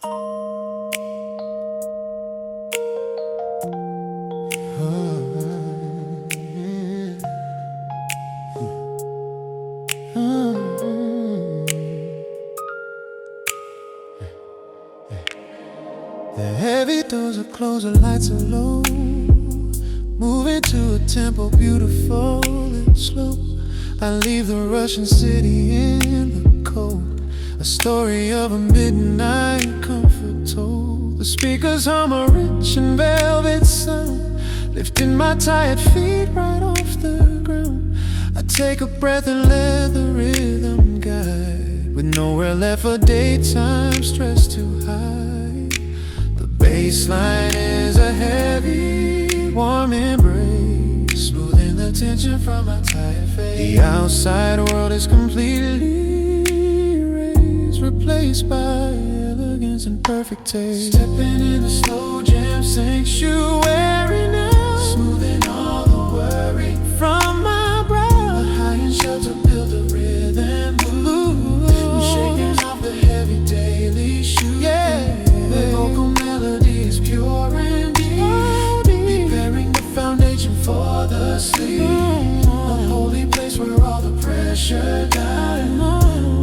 The heavy doors are closed, the lights are low. Moving to a tempo beautiful and slow. I leave the Russian city in the cold. A story of a midnight comfort told. The speakers hum a rich and velvet sound, lifting my tired feet right off the ground. I take a breath and let the rhythm guide, with nowhere left for daytime stress to hide. The bassline is a heavy, warm embrace, smoothing the tension from my tired face. The outside world is completely erased, replaced by elegance and perfect taste. Stepping in the slow jam sanctuary now, smoothing all the worry from my brow. A high and shelter build a rhythm blue, shaking off the heavy daily shoes. Yeah, the vocal melody is pure and deep, preparing the foundation for the sleep. A holy place where all the pressure dies,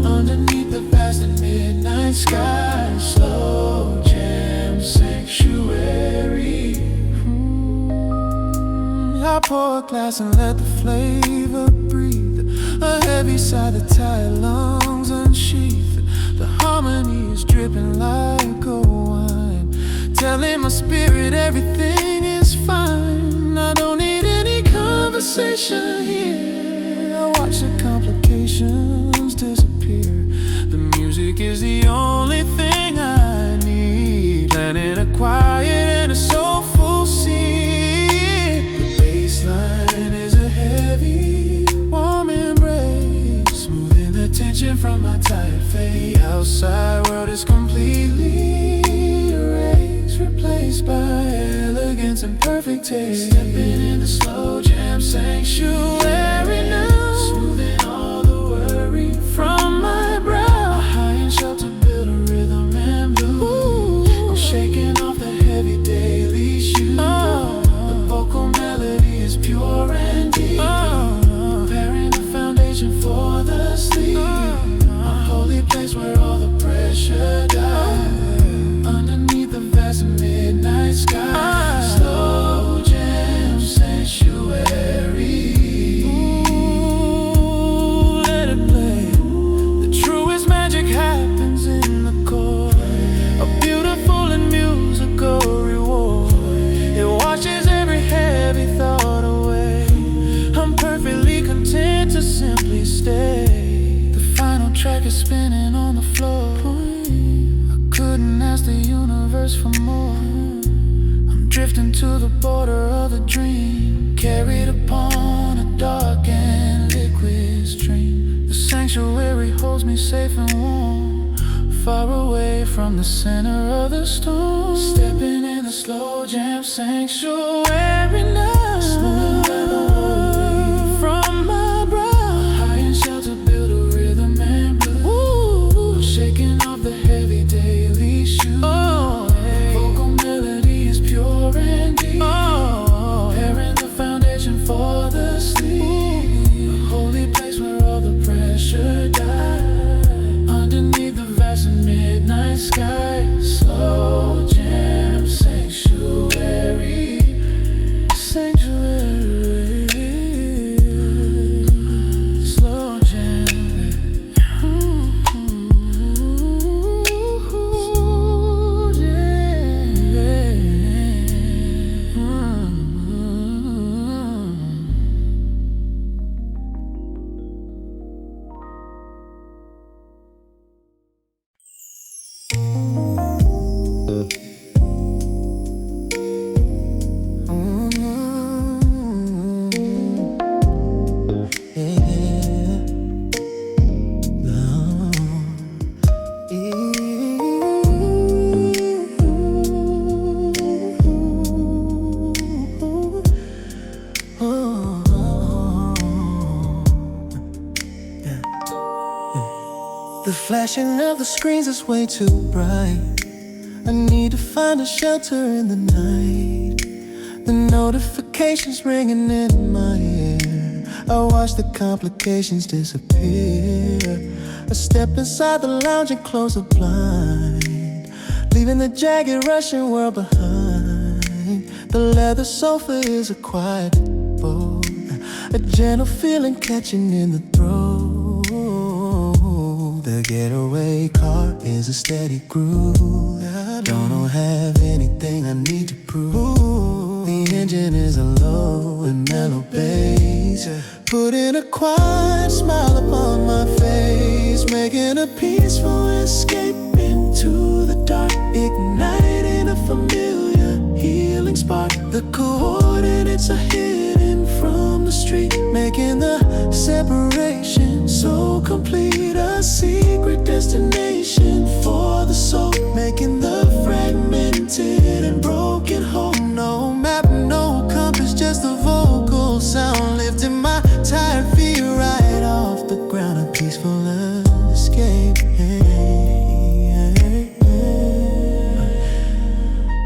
underneath the vast and midnight sky. Slow jam sanctuary. I pour a glass and let the flavor breathe. A heavy sigh, the tired lungs unsheath. The harmony is dripping like a wine, telling my spirit everything is fine. I don't need any conversation here. I watch the complications disappear. The music is the only thing I need, planning a quiet and a soulful scene. The bassline is a heavy, warm embrace, smoothing the tension from my tired face. The outside world is completely erased, replaced by elegance and perfect taste. Stepping in the slow jam sanctuary now, smoothing all the worry from my brow. A high and shelter build a rhythm and blue, I'm shaking off the heavy daily shoes. The vocal melody is pure and deep, preparing the foundation for the sleep. A holy place where all the pressure dies, underneath the vast midnight sky. Slow jam sanctuary. Let it play. The truest magic happens in the chord, a beautiful and musical reward. It washes every heavy thought away. I'm perfectly content to simply stay. The final track is spinning on the floor. I couldn't ask the universe for more. I'm drifting to the border of a dream, carried upon a dark and liquid stream. The sanctuary holds me safe and warm, far away from the center of the storm. Stepping in the slow jam sanctuary now, smoothing the worry from my brow. A high and shelter build a rhythm and blue, I'm shaking off the heavy daily shoes. Vocal melody is pure and deep, preparing the foundation for the sleep. A holy place where all the pressure dies, underneath the vast and midnight sky. Slow jam sanctuary. Sanctuary. Slow jam. The flashing of the screens is way too bright. I need to find a shelter in the night. The notifications ringing in my ear. I watch the complications disappear. I step inside the lounge and close the blind, leaving the jagged Russian world behind. The leather sofa is a quiet boat, a gentle feeling catching in the throat. The getaway car is a steady groove. Don't have anything I need to prove. The engine is a low and mellow bass, putting a quiet smile upon my face, making a peaceful escape into the dark, igniting a familiar healing spark. The coordinates are hidden from the street, making the separation so complete. A secret destination for the soul, making the fragmented and broken whole. No map, no compass, just a vocal sound, lifting my tired feet right off the ground. A peaceful escape.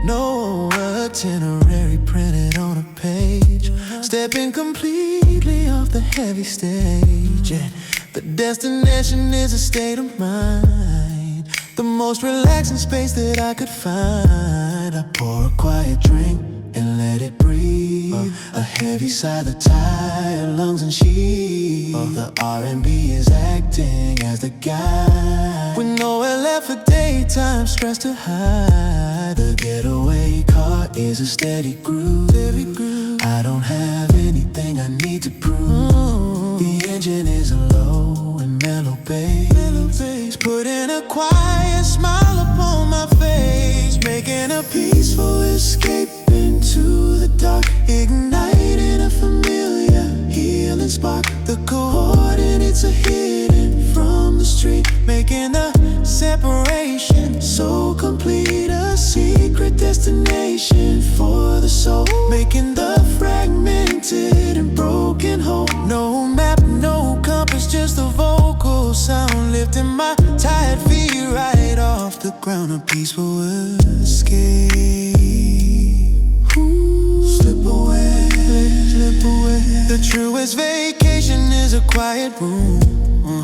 No itinerary printed on a page, stepping completely off the heavy stage. The destination is a state of mind, the most relaxing space that I could find. I pour a quiet drink and let it breathe. A heavy sigh, the tired lungs and sheath. The R&B is acting as the guide, with nowhere left for daytime stress to hide. The getaway car is a steady groove. I don't have anything I need to prove. The engine is a low and mellow bass, putting a quiet smile upon my face, making a peaceful escape into the dark, igniting a familiar healing spark. The coordinates are hidden from the street, making the separation so complete. A secret destination for the soul, making the fragmented and broken whole. No map, no compass, just a vocal sound, lifting my tired feet right off the ground. A peaceful escape. Slip away, slip away. The truest vacation is a quiet room,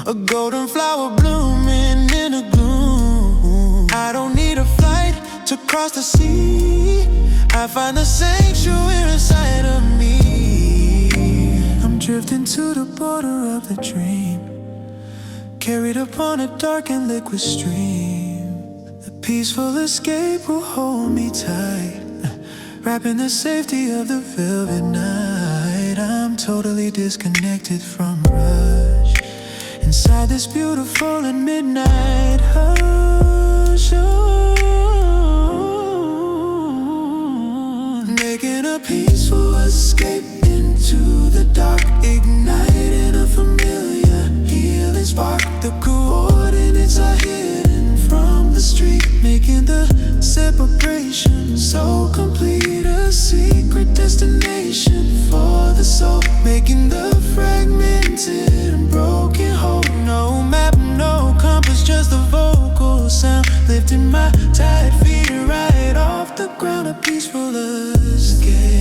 a golden flower blooming in a gloom. I don't need a flight to cross the sea, I find the sanctuary inside of me. I'm drifting to the border of the dream, carried upon a dark and liquid stream. The peaceful escape will hold me tight, wrapped in the safety of the velvet night. I'm totally disconnected from rush, inside this beautiful and midnight hush. Making a peaceful escape into the dark, igniting a familiar healing spark. The coordinates are hidden from the street, making the separation so complete. A secret destination for the soul, making the fragmented and broken whole. No map, no compass, just a vocal sound, lifting my tired feet right off the ground. A peaceful escape.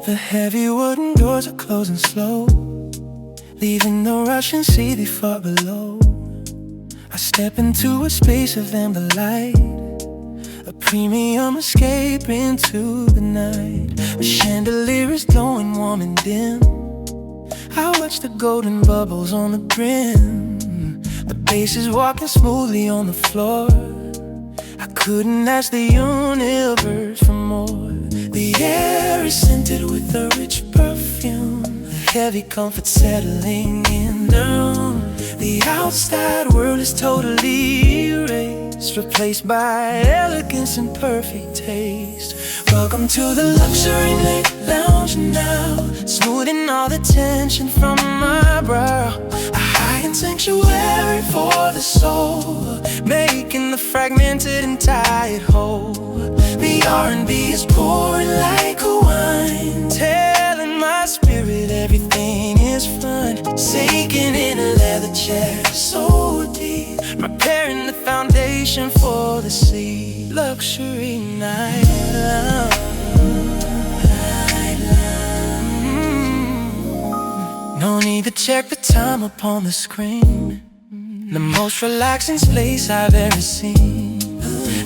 The heavy wooden doors are closing slow, leaving the Russian sea they far below. I step into a space of amber light, a premium escape into the night. A chandelier is glowing warm and dim, I watch the golden bubbles on the brim. The Bass is walking smoothly on the floor. I couldn't ask the universe for more. The air is scented with a rich perfume, the heavy comfort settling in the room. The outside world is totally erased, replaced by elegance and perfect taste. Welcome to the luxury night lounge now, smoothing all the tension from my brow. A high-end sanctuary for the soul, making the fragmented and tired whole. The R&B is pouring like a wine, telling my spirit everything is fun. Sinking in a leather chair so deep, preparing the foundation for the sea. Luxury night lounge. No need to check the time upon the screen. The most relaxing space I've ever seen.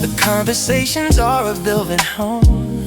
The conversations are a velvet home,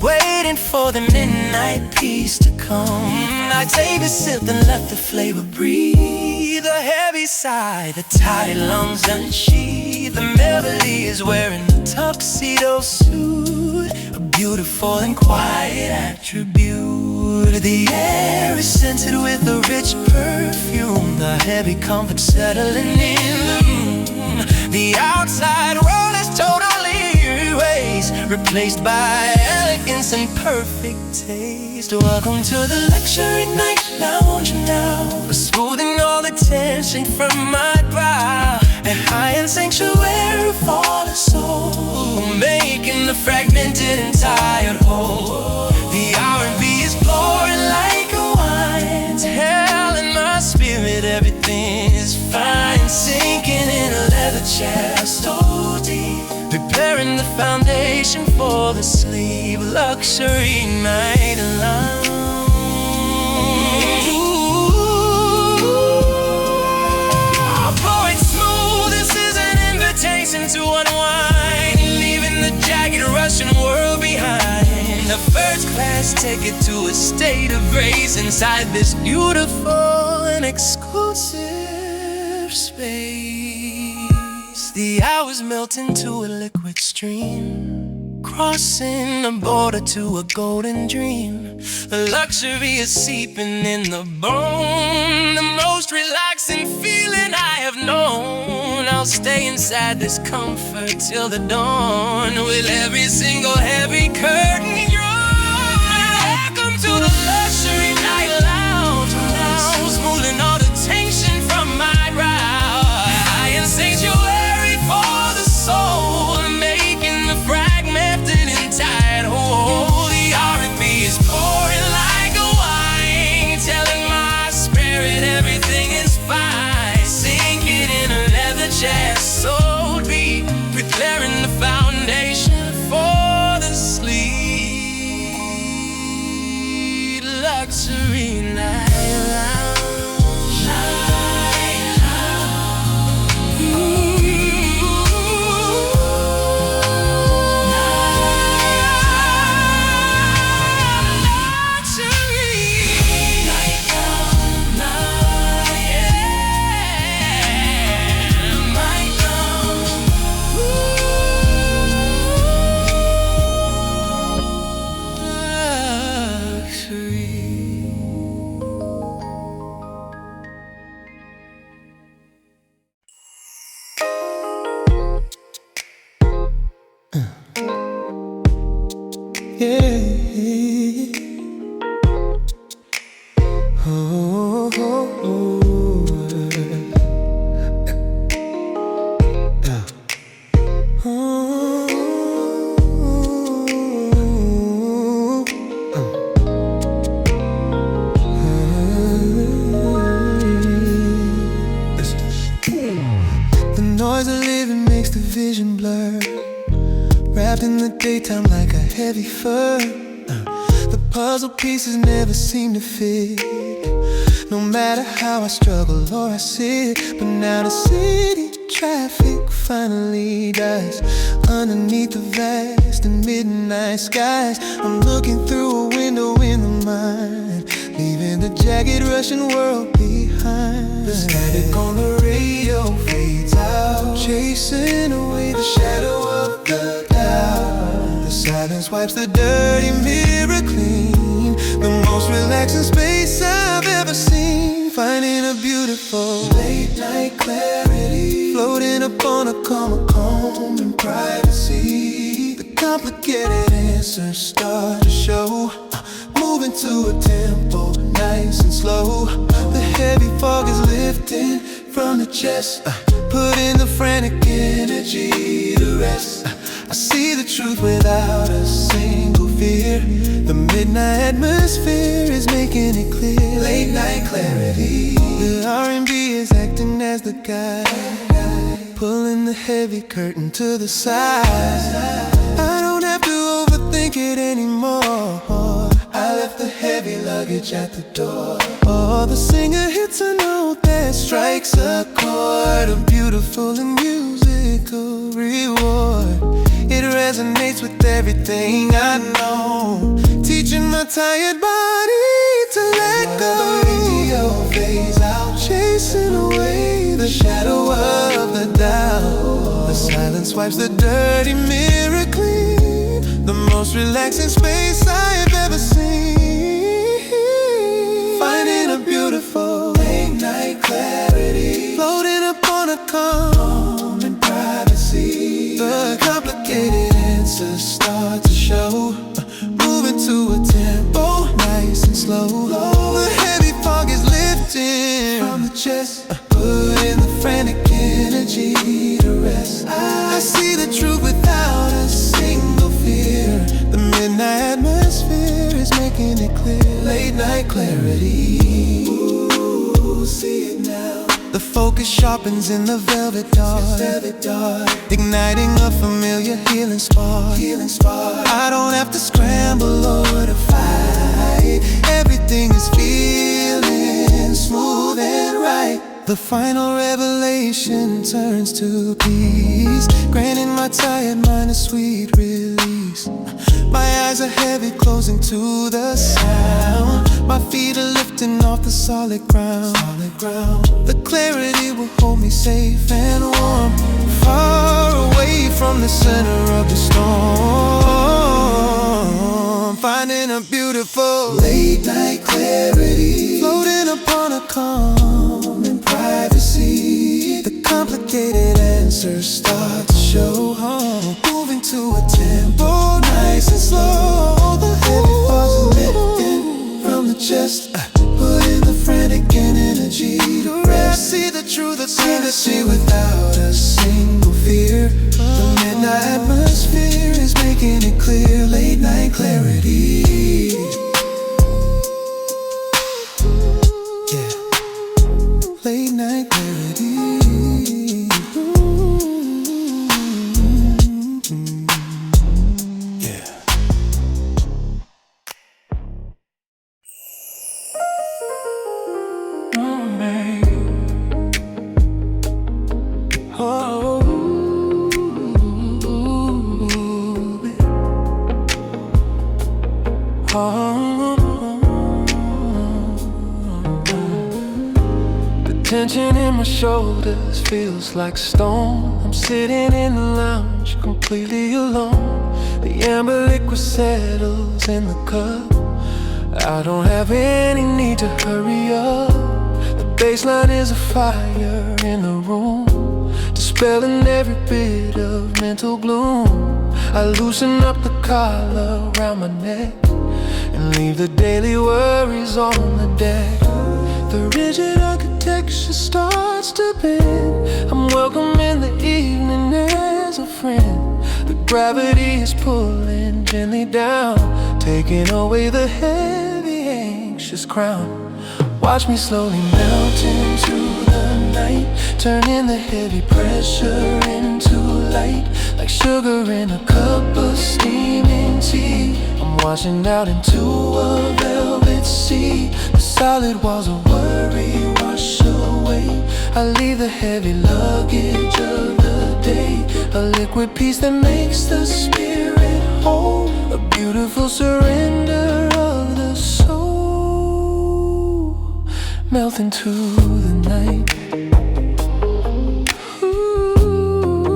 waiting for the midnight peace to come. I take a sip and let the flavor breathe. A heavy sigh, the tired lungs unsheathe. The melody is wearing a tuxedo suit, a beautiful and quiet attribute. The air is scented with a rich perfume, the heavy comfort settling in the room. The outside world is totally erased, replaced by elegance and perfect taste. Welcome to the luxury night lounge now, smoothing all the tension from my brow. A high-end sanctuary for the soul, making the fragmented and tired whole. The R&B is pouring like a wine, telling my spirit everything is fine. Sinking in a leather chair so deep, preparing the foundation for the sleep. Luxury night lounge. Blow it smooth, this is an invitation to unwind, leaving the jagged Russian world behind. A first class ticket to a state of grace inside this beautiful and exclusive space. The hours melt into a liquid stream, crossing the border to a golden dream. The luxury is seeping in the bone, the most relaxing feeling I have known. I'll stay inside this comfort till the dawn, with every single heavy curtain drawn. Welcome to the luxury night lounge, now smoothing all the tension from my brow. I am sanctuary for the soul, making the fragmented and tired whole. The R&B is pouring like a wine, telling my spirit everything is fine. Sinking in a leather chair so deep, preparing the foundation for the sleep. Luxury night lounge. The noise of living makes the vision blur, wrapped in the daytime like a heavy fur. The puzzle pieces never seem to fit, no matter how I struggle or I sit. But now the city traffic finally dies underneath the vast and midnight skies. I'm looking through a window in the mind, leaving the jagged Russian world behind. The static on the radio silence wipes the dirty mirror clean. The most relaxing space I've ever seen. Finding a beautiful late night clarity, floating upon a calm in privacy. The complicated answers start to show, moving to a tempo nice and slow. The heavy fog is lifting from the chest, putting the frantic energy to rest. I see the truth without a single fear. The midnight atmosphere is making it clear. Late night clarity. The R&B is acting as the guide, pulling the heavy curtain to the side. I don't have to overthink it anymore. I left the heavy luggage at the door. Oh, the singer hits a note that strikes a chord, a beautiful and musical reward. It resonates with everything I know, teaching my tired body to let go. The radio fades out, chasing away the shadow of the doubt. The silence wipes the dirty mirror clean. The most relaxing space I've ever seen. Finding a beautiful late night clarity, floating upon a calm in privacy. The complicated answers start to show, moving to a tempo nice and slow. The heavy fog is lifting from the chest, putting the frantic energy to rest. I see the truth without a single fear. The midnight atmosphere is making it clear. Late night clarity. Ooh, see it now. The focus sharpens in the velvet dark, igniting a familiar healing spark. I don't have to scramble or to fight. Everything is feeling smooth and right. The final revelation turns to peace, granting my tired mind a sweet release. My eyes are heavy, closing to the sound. My feet are lifting off the solid ground. The clarity will hold me safe and warm, far away from the center of the storm. Finding a beautiful late night clarity, floating upon a calm in privacy. The complicated answers start to show, moving to a tempo nice and slow. The heavy falls lifting from the chest, putting the frantic energy to rest. I see the truth, I see without a single fear. The midnight atmosphere is making it clear. Late night clarity. Yeah, late night clarity. Yeah. The tension in my shoulders feels like stone. I'm sitting in the lounge completely alone. The amber liquid settles in the cup. I don't have any need to hurry up. The baseline is a fire in the room, dispelling every bit of mental gloom. I loosen up the collar around my neck and leave the daily worries on the deck. The rigid architecture starts to bend. I'm welcome in the evening as a friend. The gravity is pulling gently down, taking away the heavy, anxious crown. Watch me slowly melt into the night, turning the heavy pressure into light, like sugar in a cup of steaming tea. I'm washing out into a velvet sea. The solid walls of worry wash away. I leave the heavy luggage of the day, a liquid peace that makes the spirit whole, a beautiful surrender of the soul. Melt into the night.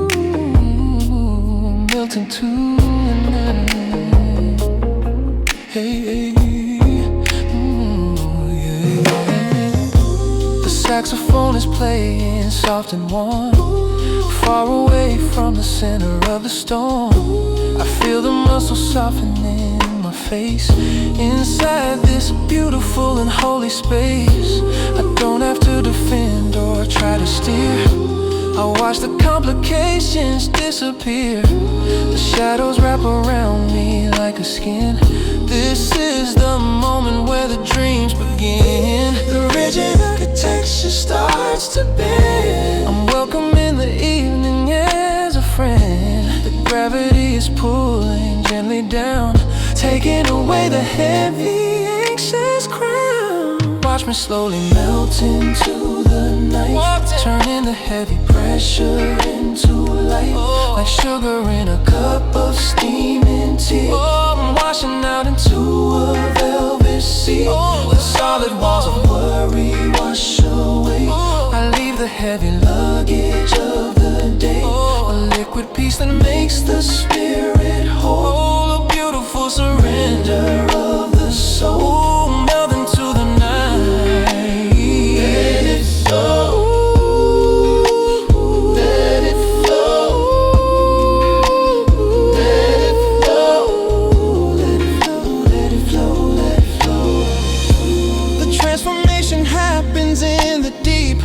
Ooh, melt into the night. soft and warm, far away from the center of the storm. I feel the muscles softening my face inside this beautiful and holy space. I don't have to defend or try to steer. I watch the complications disappear. The shadows wrap around me like a skin. This is the moment where the dreams begin. The rigid architecture starts to bend. I'm welcome in the evening as a friend. The gravity is pulling gently down, taking away the heavy, anxious crown. Watch me slowly melt into the night, turning the heavy pressure into light, like sugar in a cup of steaming tea. I'm washing out into a velvet sea. The solid walls of worry wash away. I leave the heavy luggage of the day, a liquid peace that makes the spirit whole. A beautiful surrender of the soul, melt into the night. Let it flow. Let it flow. Let it flow. Let it flow. Let it flow. Let it flow. The transformation happens in the deep,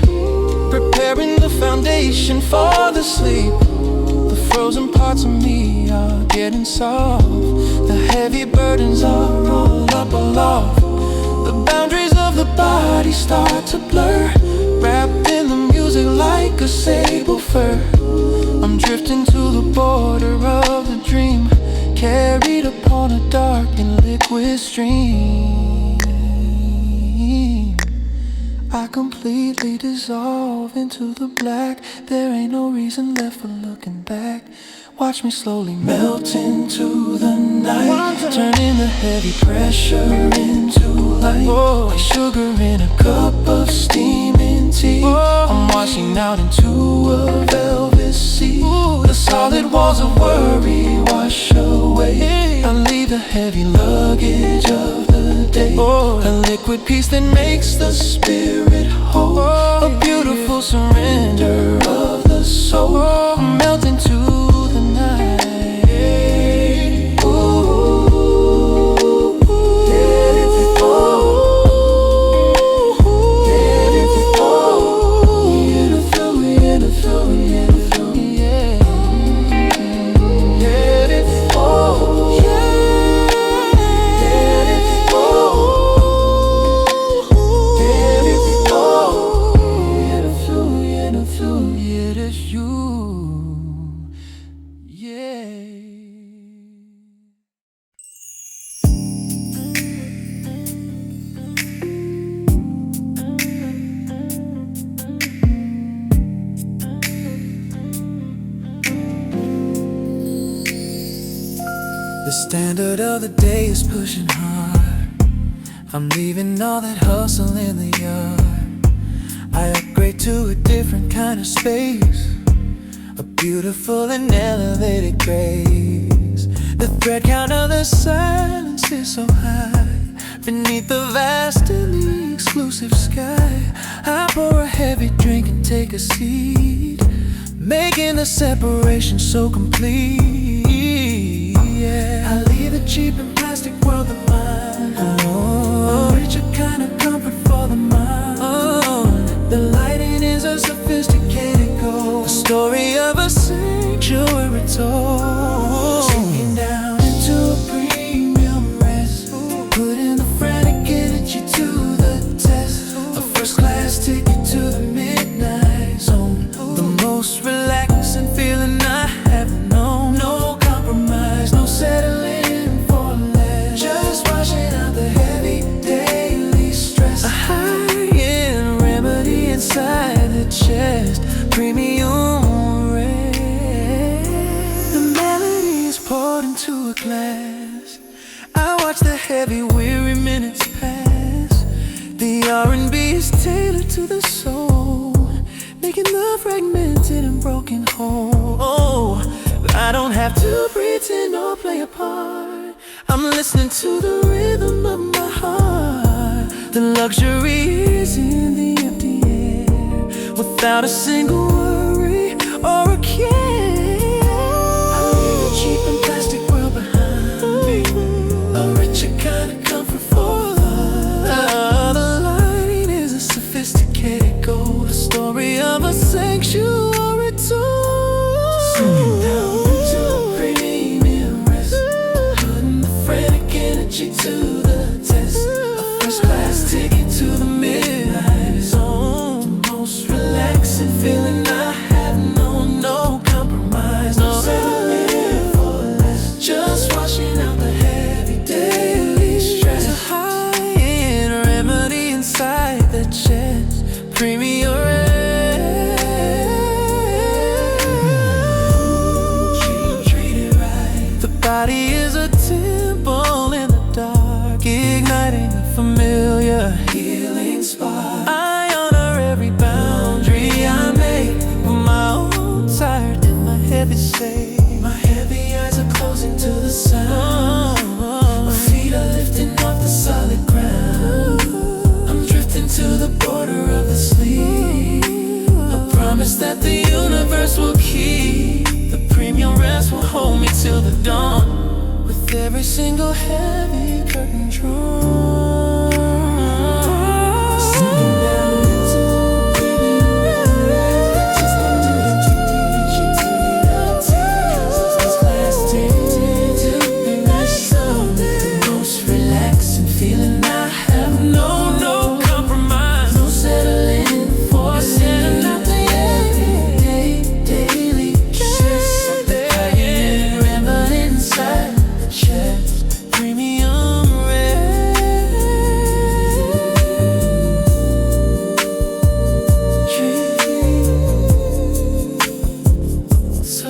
preparing the foundation for the sleep. The frozen parts of me are getting soft. The heavy burdens are all up aloft. The boundaries of the body start to blur, wrapped in the music like a sable fur. I'm drifting to the border of the dream, carried upon a dark and liquid stream. I completely dissolve into the black. There ain't no reason left for looking back. Watch me slowly melt into the night, turning the heavy pressure into light, like sugar in a cup of steaming tea. I'm washing out into a velvet sea. The solid walls of worry wash away. I leave the heavy luggage of the day, a liquid peace that makes the spirit whole. A beautiful surrender of the soul, melt into the night. Let it flow. Let it flow. Let it flow. Let it flow. Let it flow. Yeah. Let it flow. Yeah. Let it flow. Let it flow. Let it flow. Let it flow. Yeah, that's you. Yeah. The standard of the day is pushing hard. I'm leaving all that hustle in the yard. I upgrade to a different kind of space, a beautiful and elevated grace. The thread count of the silence is so high. Beneath the vast and the exclusive sky, I pour a heavy drink and take a seat, making the separation so complete. Yeah. I leave the cheap and plastic world of mine, a richer kind of comfort for the mind. The lighting is a sophisticated goal, the story of a sanctuary told, sinking down into a premium rest, putting the frantic energy to the test. A first class ticket to the midnight zone, the most relaxing feeling I have known. No compromise, no settling for less, just washing out the heavy daily stress. A high-end remedy inside the chest, premium rest. The melody is poured into a glass. I watch the heavy, weary minutes pass. The R&B is tailored to the soul, making the fragmented and broken whole. Oh, I don't have to pretend or play a part. I'm listening to the rhythm of my heart. The luxury is in the empty air, without a single worry or a care. I leave the cheap and plastic world behind me, a richer kind of comfort for love. The lighting is a sophisticated gold, a story of a sanctuary tool. Sinking down into a premium rest, putting the frantic energy to the test. A first class ticket to the midnight zone, the most relaxing feeling I have known. No compromise, no settling for less, just washing out the heavy daily stress. A high-end remedy inside the chest, premium rest. Treat it right. The body is a temple in the dark, igniting a familiar healing spark. I honor every boundary I make, with my own tired and my heavy say. My heavy eyes are closing to the sound, my feet are lifting off the solid ground. I'm drifting to the border of the sleep, a promise that the universe will keep. The premium rest will hold me till the dawn, with every single heavy curtain drawn. Sinking down into premium rest, just under the first class ticket to the nice zone, the most relaxing feeling I have known. No compromise, no settling for setting out the everyday, daily stress. The high-end remnant inside the chest, premium rest. So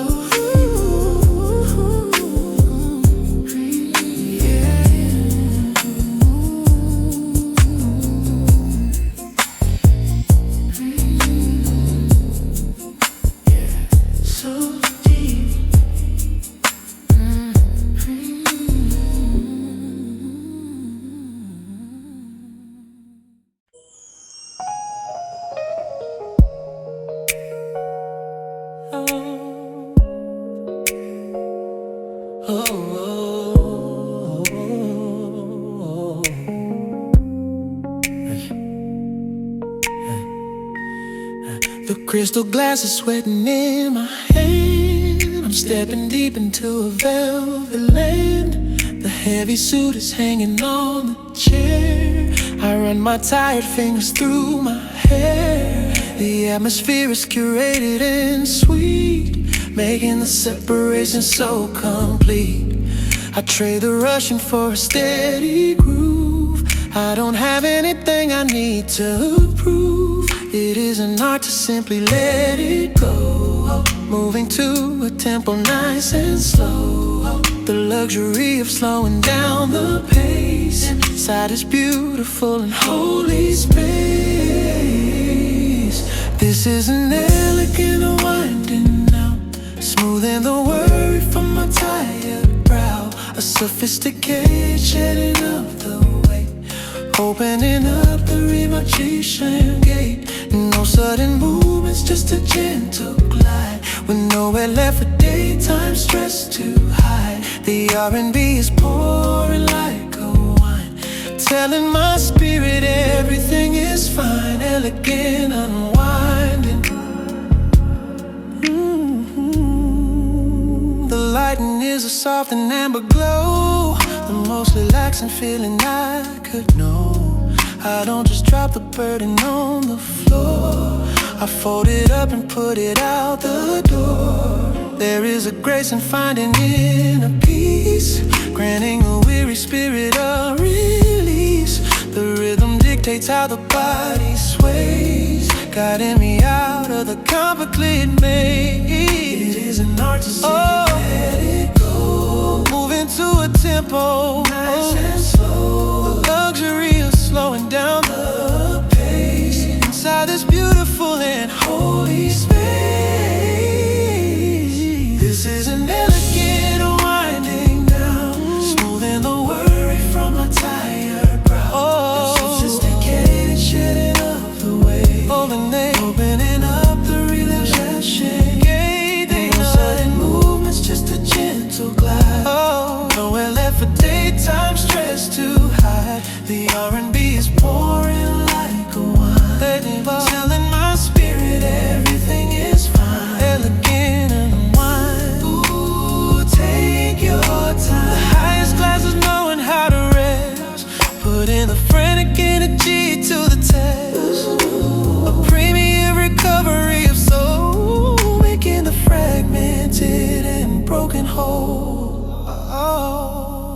so deep. The crystal glass is sweating in my hand. I'm stepping deep into a velvet land. The heavy suit is hanging on the chair. I run my tired fingers through my hair. The atmosphere is curated and sweet, making the separation so complete. I trade the rushing for a steady groove. I don't have anything I need to prove. It is an art to simply let it go, moving to a tempo nice and slow. The luxury of slowing down the pace inside this beautiful and holy space. This is an elegant unwinding now, smoothing the worry from my tired brow. A sophisticated shedding of the weight, opening up the relaxation gate. No sudden movements, just a gentle glide, with nowhere left for daytime stress to hide. The R&B is pouring like a wine, telling my spirit everything is fine. Elegant unwinding. The lighting is a soft and amber glow, the most relaxing feeling I could know. I don't just drop the burden on the floor, I fold it up and put it out the door. There is a grace in finding inner peace, granting a weary spirit a release. The rhythm dictates how the body sways, guiding me out of the complicated maze. It is an art to see let it go, moving to a tempo nice and slow. The luxury of slowing down the pace inside this beautiful and holy space. This is an elegant unwinding now, smoothing the worry from my tired brow. The sophisticated shedding of the weight, opening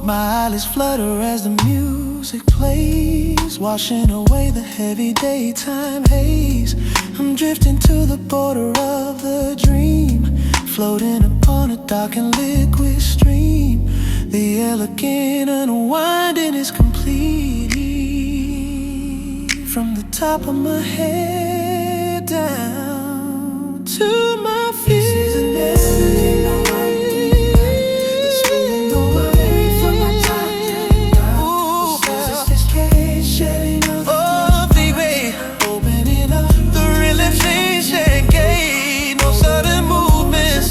My eyelids flutter as the music plays, washing away the heavy daytime haze. I'm drifting to the border of the dream, floating upon a dark and liquid stream. The elegant unwinding is complete. From the top of my head down to my feet. This is an everything I want. It's moving away from my top. This is cage shedding of the baby, opening up the relaxation gate. No sudden movements.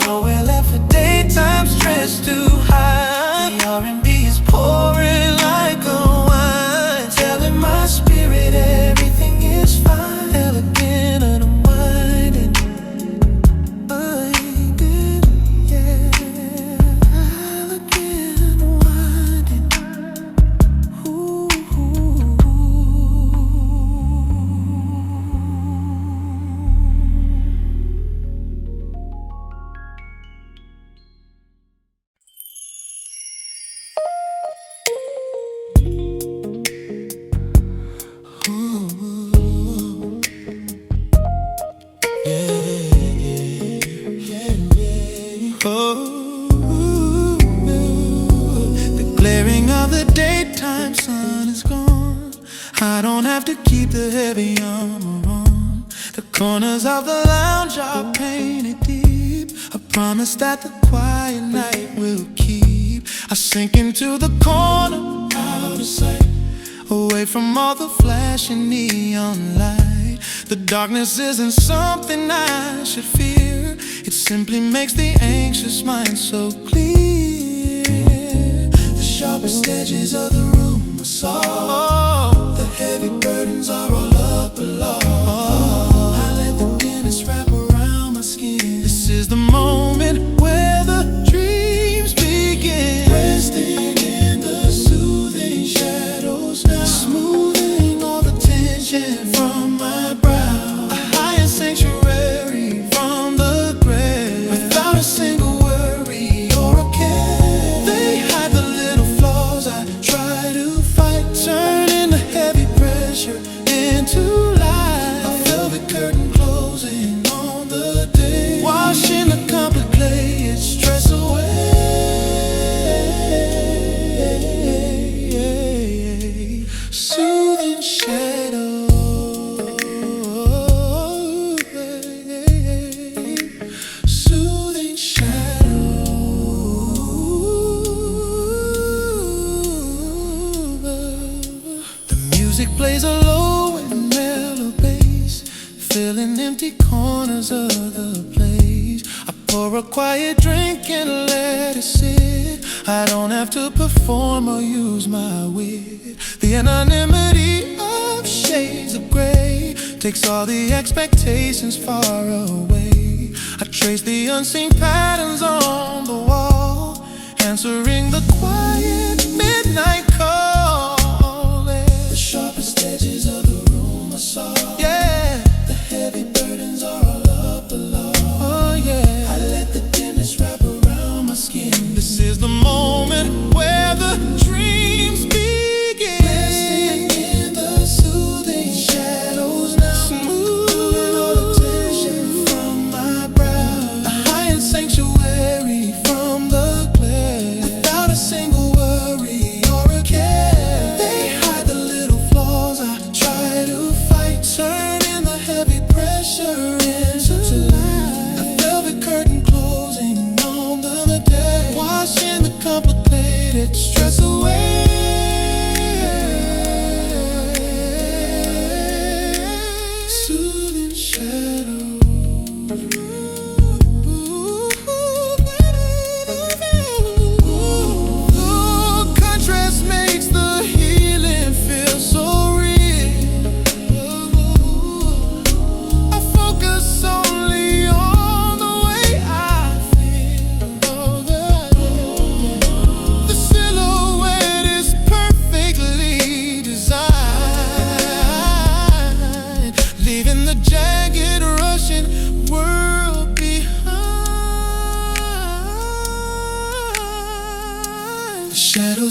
Nowhere left for daytime stress too high. The R&B is pouring like a wine, telling my spirit everything is fine. Elegant and unwinding, good, yeah. Elegant and unwinding, ooh. The glaring of the daytime sun is gone. I don't have to keep the heavy armor on. The corners of the lounge are painted deep, a promise that the quiet night will keep. I sink into the corner, out of sight, away from all the flashing neon light. The darkness isn't something I should fear, it simply makes the anxious mind so clear. The sharpest edges of the room are soft, the heavy burdens are all up below. I let the dimness wrap around my skin. This is the moment where the dreams begin. Resting in the soothing shadows now, smoothing all the tension from my brow. A higher sanctuary from the grave, without a single worry or a care. They hide the little flaws I try to fight, turning the heavy pressure into light. A velvet curtain closing on the day, washing the complicated stress away. Soothing shadow, soothing shadow. The music plays a low and mellow bass, filling empty corners of the place. I pour a quiet drink and let it sit. I don't have to perform or use my wit. The anonymity of shades of gray takes all the expectations far away. I trace the unseen patterns on the wall, answering the quiet midnight call. The sharpest edges of the room are soft, yeah. The heavy burdens are all up below. Oh yeah. I let the dimness wrap around my skin. This is the moment where the dreams begin. Resting in the soothing shadows now, smoothing all the tension from my brow. A higher sanctuary from the glare, without a single word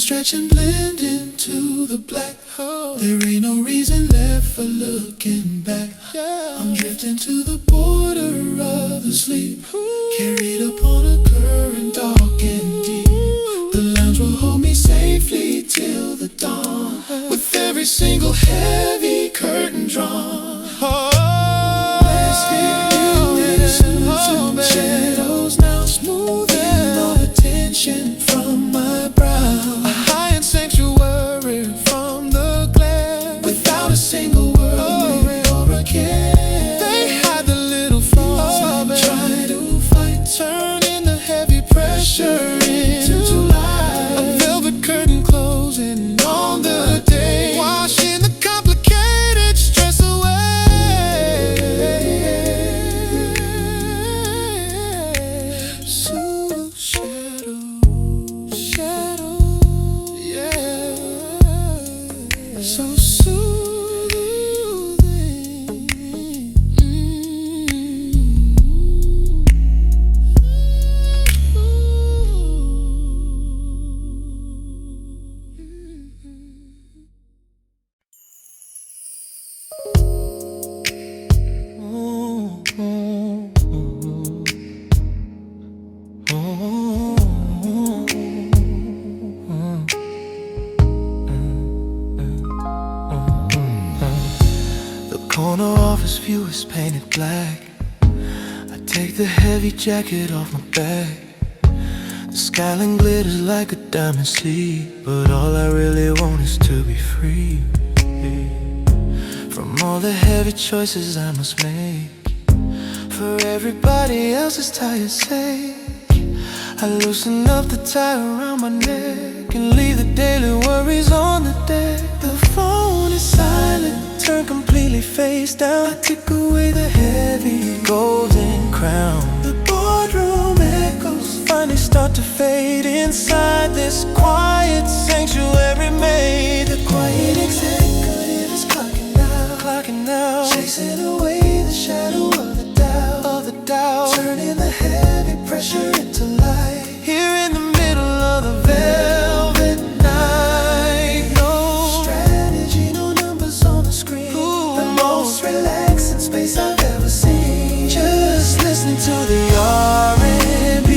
shadows stretch and blend into the black. There ain't no reason left for looking back. I'm drifting to the border of the sleep, carried upon a current dark and deep. The lounge will hold me safely till the dawn, with every single heavy curtain drawn. Basking in these suits and shadows now, smoothing all the tension from my brow. A high-end sanctuary from the glare, without a single word or a care. They hide the little flaws and try to fight, turning the heavy pressure into light. A velvet curtain closing on the day, washing the complicated stress away. Soothe shadow, yeah, so soothing. The corner office view is painted black. I take the heavy jacket off my back. The skyline glitters like a diamond sleep, but all I really want is to be free from all the heavy choices I must make for everybody else's tired sake. I loosen up the tie around my neck and leave the daily worries on the deck. The phone is silent, turn completely face down. I take away the heavy golden crown. The boardroom echoes finally start to fade inside this quiet sanctuary made. The quiet executive is clocking out, chasing away the shadow of the doubt, turning the heavy pressure into light. Here in the middle of the velvet night, no strategy, no numbers on the screen. The most relaxing space I've ever seen. Just listening to the R&B,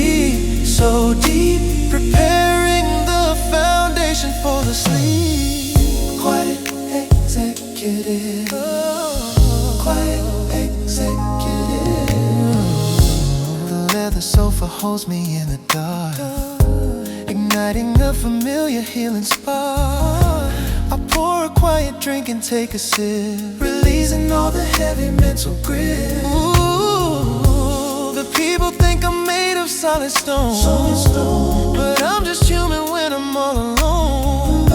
so deep, preparing the foundation for the sleep. Quiet executive, quiet executive. The leather sofa holds me in the dark, igniting a familiar healing spark. I pour a quiet drink and take a sip, releasing all the heavy mental grip. Ooh, the people think I'm made of solid stone, but I'm just human when I'm all alone.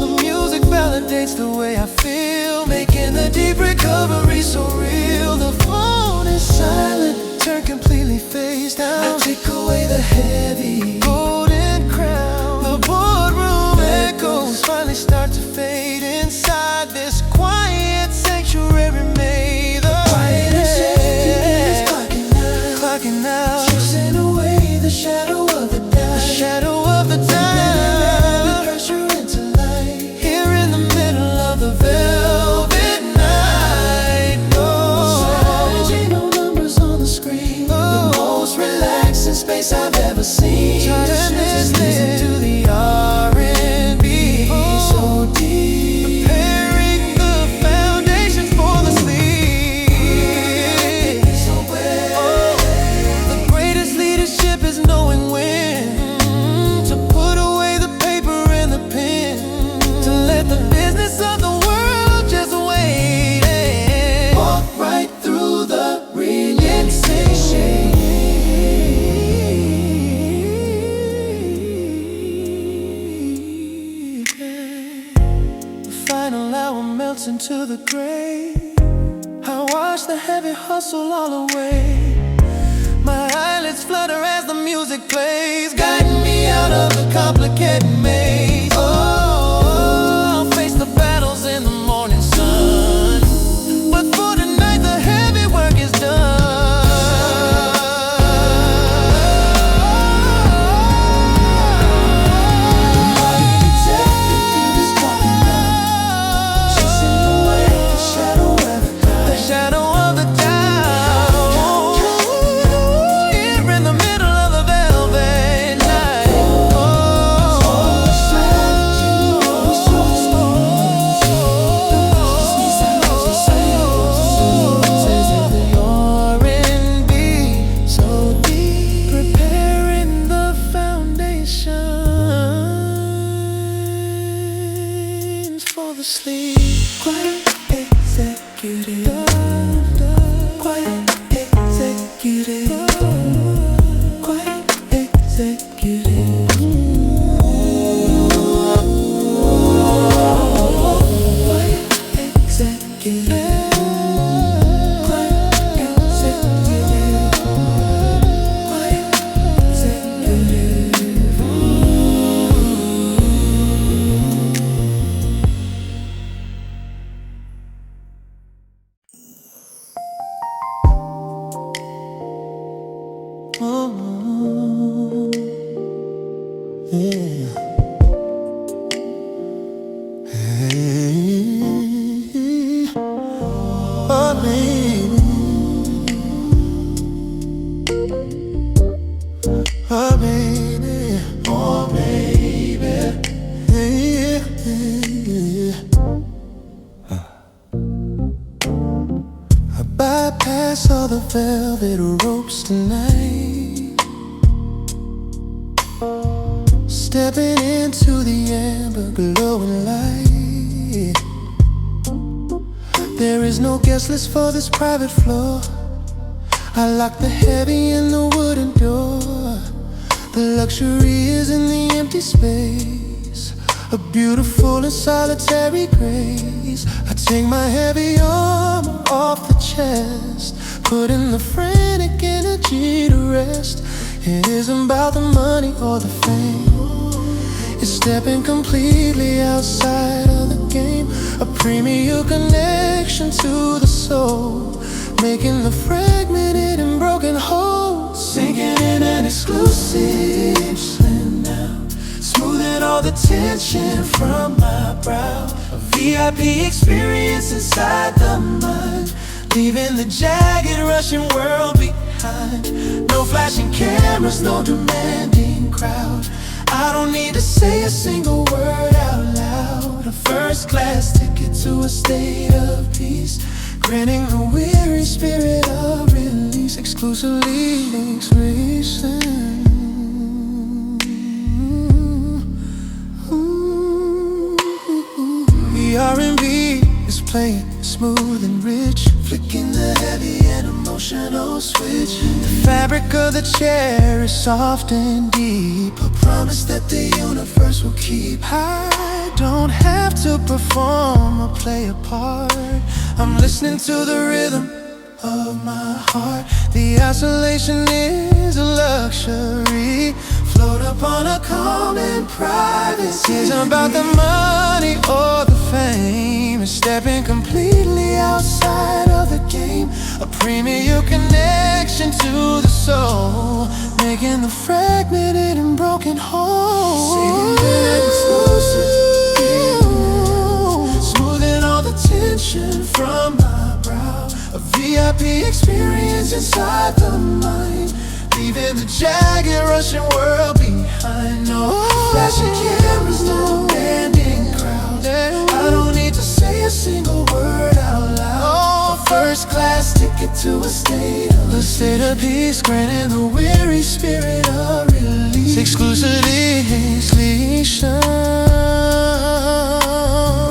The music validates the way I feel, making the deep recovery so real. The phone is silent, turn completely face down. I take away the heavy golden crown. The boardroom echoes finally start to fade inside this quiet sanctuary made. The quiet is clocking out, chasing away the shadow of the doubt, the pressure into light. Here in the middle of the velvet night, no strategy, no numbers on the screen. The most relaxing space I've ever seen. Just listen to the R&B, so deep, preparing the foundation for the sleep. The greatest leadership is knowing when to put away the paper and the pen, to let the business of the world just wait and walk right through the relaxation. The final hour melts into the gray. I watch the heavy hustle all away. My eyelids flutter as the music plays, guiding me out of the complicated maze. Oh, I'll face the battles in the morning sun, but for tonight the heavy work is done. executive. Quiet executive. Quiet executive. Quiet executive. Quiet executive. Oh, yeah. Hey, oh, baby. Oh, baby. Oh, baby. Hey, hey. I bypass all the velvet ropes tonight, stepping into the amber glowing light. There is no guest list for this private floor. I lock the heavy in the wooden door. The luxury is in the empty space, a beautiful and solitary grace. I take my heavy armor off the chest, putting the frantic energy to rest. It isn't about the money or the fame, it's stepping completely outside of the game. A premium connection to the soul, making the fragmented and broken whole. Sinking in an exclusive slim now, smoothing all the tension from my brow. A VIP experience inside the mind, leaving the jagged Russian world behind. No flashing cameras, no demanding crowd. I don't need to say a single word out loud. A first class ticket to a state of peace, granting the weary spirit of release. Exclusively Relaxation. The R&B is playing smooth and rich, flicking the heavy and emotional switch. The fabric of the chair is soft and deep, a promise that the universe will keep. I don't have to perform or play a part, I'm listening to the rhythm of my heart. The isolation is a luxury, float upon a calm and privacy. It isn't about the money or the fame, it's stepping completely outside of the game. A premium connection to the soul, making the fragmented and broken whole. Singing that exclusive, smoothing all the tension from my brow. A VIP experience inside the mind, leaving the jagged Russian world behind. No flashing cameras, no demanding crowds. I don't need to say a single word out loud. A first class ticket to a state of peace, granting the weary spirit of release. Exclusively Relaxation.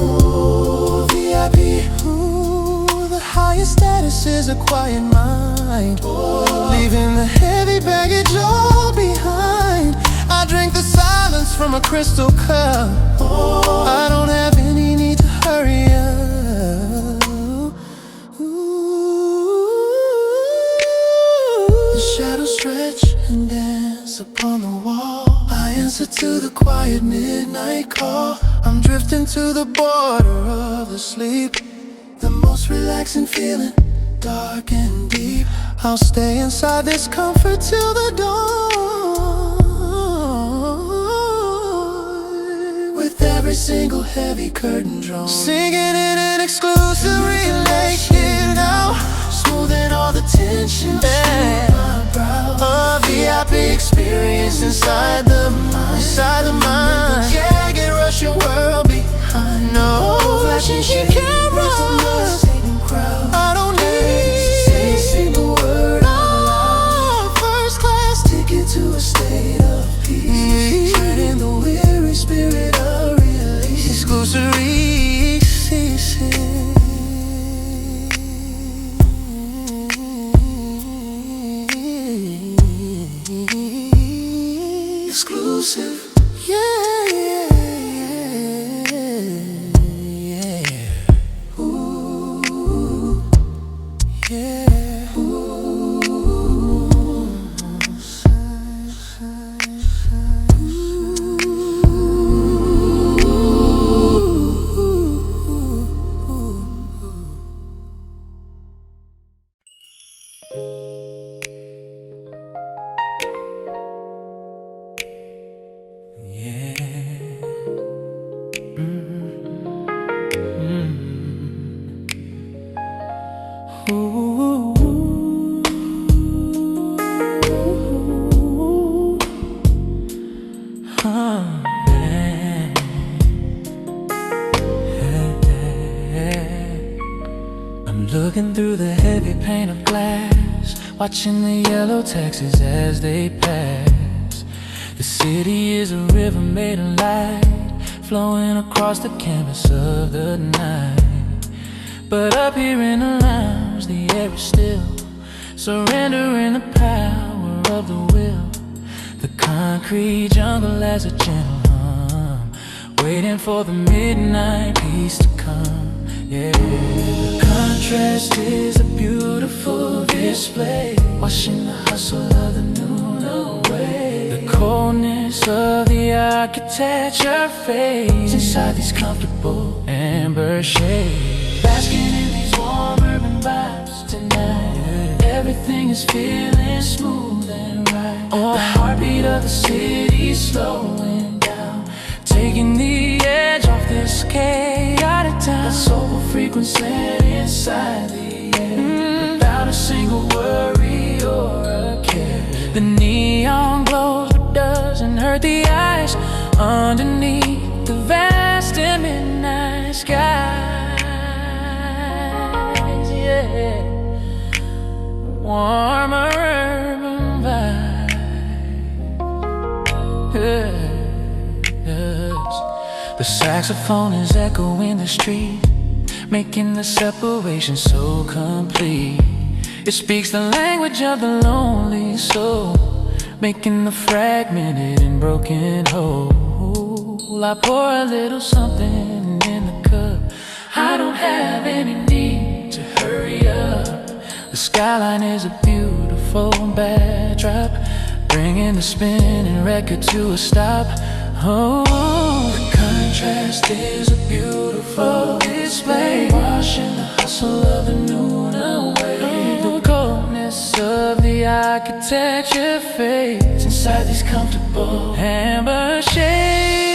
Ooh, VIP. Ooh, the highest status is a quiet mind, leaving the heavy baggage all behind. I drink the silence from a crystal cup, I don't have any need to hurry up. The shadows stretch and dance upon the wall, I answer to the quiet midnight call. I'm drifting to the border of the sleep, the most relaxing feeling, dark and deep. I'll stay inside this comfort till the dawn, with every single heavy curtain drawn. Singing in an exclusive relation now, smoothing all the tension from my brow. A VIP experience inside the mind, inside the mind. The jagged Russian world behind. No flashing cameras, I don't need to say a single word out loud. First class ticket to a state of peace, turning the weary spirit of release. Exclusive Relaxation. exclusive. Yeah, yeah, yeah, yeah. Ooh, yeah. Ooh, side, side, side. I'm looking through the heavy pane of glass, watching the yellow taxis as they pass. The city is a river made of light, flowing across the canvas of the night. But up here in the lounge, the air is still, surrendering the power of the will. The concrete jungle has a gentle hum, waiting for the midnight peace to come. Yeah, the contrast is a beautiful display, watching the hustle of the noon away. The coldness of the architecture fades inside these comfortable amber shades. Basking in these warm urban vibes tonight, everything is feeling smooth and right. The heartbeat of the city slowing down, taking the edge off this chaotic town. A soulful frequency inside the air, without a single worry or a care. The neon glows but doesn't hurt the eyes, underneath the vast and midnight skies. Yeah, warmer urban vibe. Yes. The saxophone is echoing the street, making the separation so complete. It speaks the language of the lonely soul, making the fragmented and broken whole. I pour a little something in the cup, I don't have any need to hurry up. The skyline is a beautiful backdrop, bringing the spinning record to a stop. Oh, the contrast is a beautiful display, washing the hustle of the noon away. The coldness of the architecture fades inside these comfortable amber shades.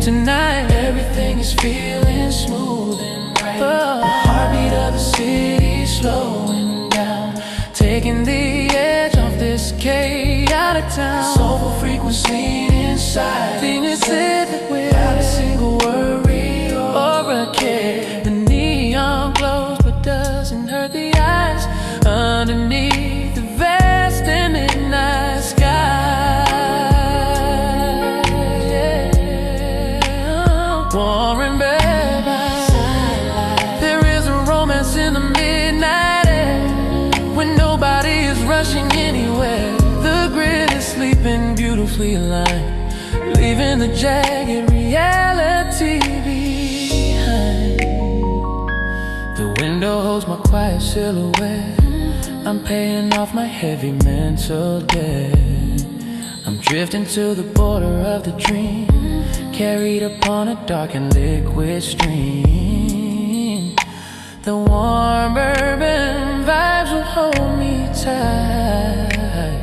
Tonight everything is feeling smooth and right. The heartbeat of the city slowing down, taking the edge off this chaotic town. Soulful frequency inside, feeling said without a single worry or a care. The neon glows but doesn't hurt the eyes, underneath the vast and midnight sky. Warren Bear's, there is a romance in the midnight air, when nobody is rushing anywhere. The grid is sleeping beautifully aligned, leaving the jagged reality behind. The window holds my quiet silhouette, I'm paying off my heavy mental debt. I'm drifting to the border of the dream, carried upon a dark and liquid stream. The warm urban vibes will hold me tight,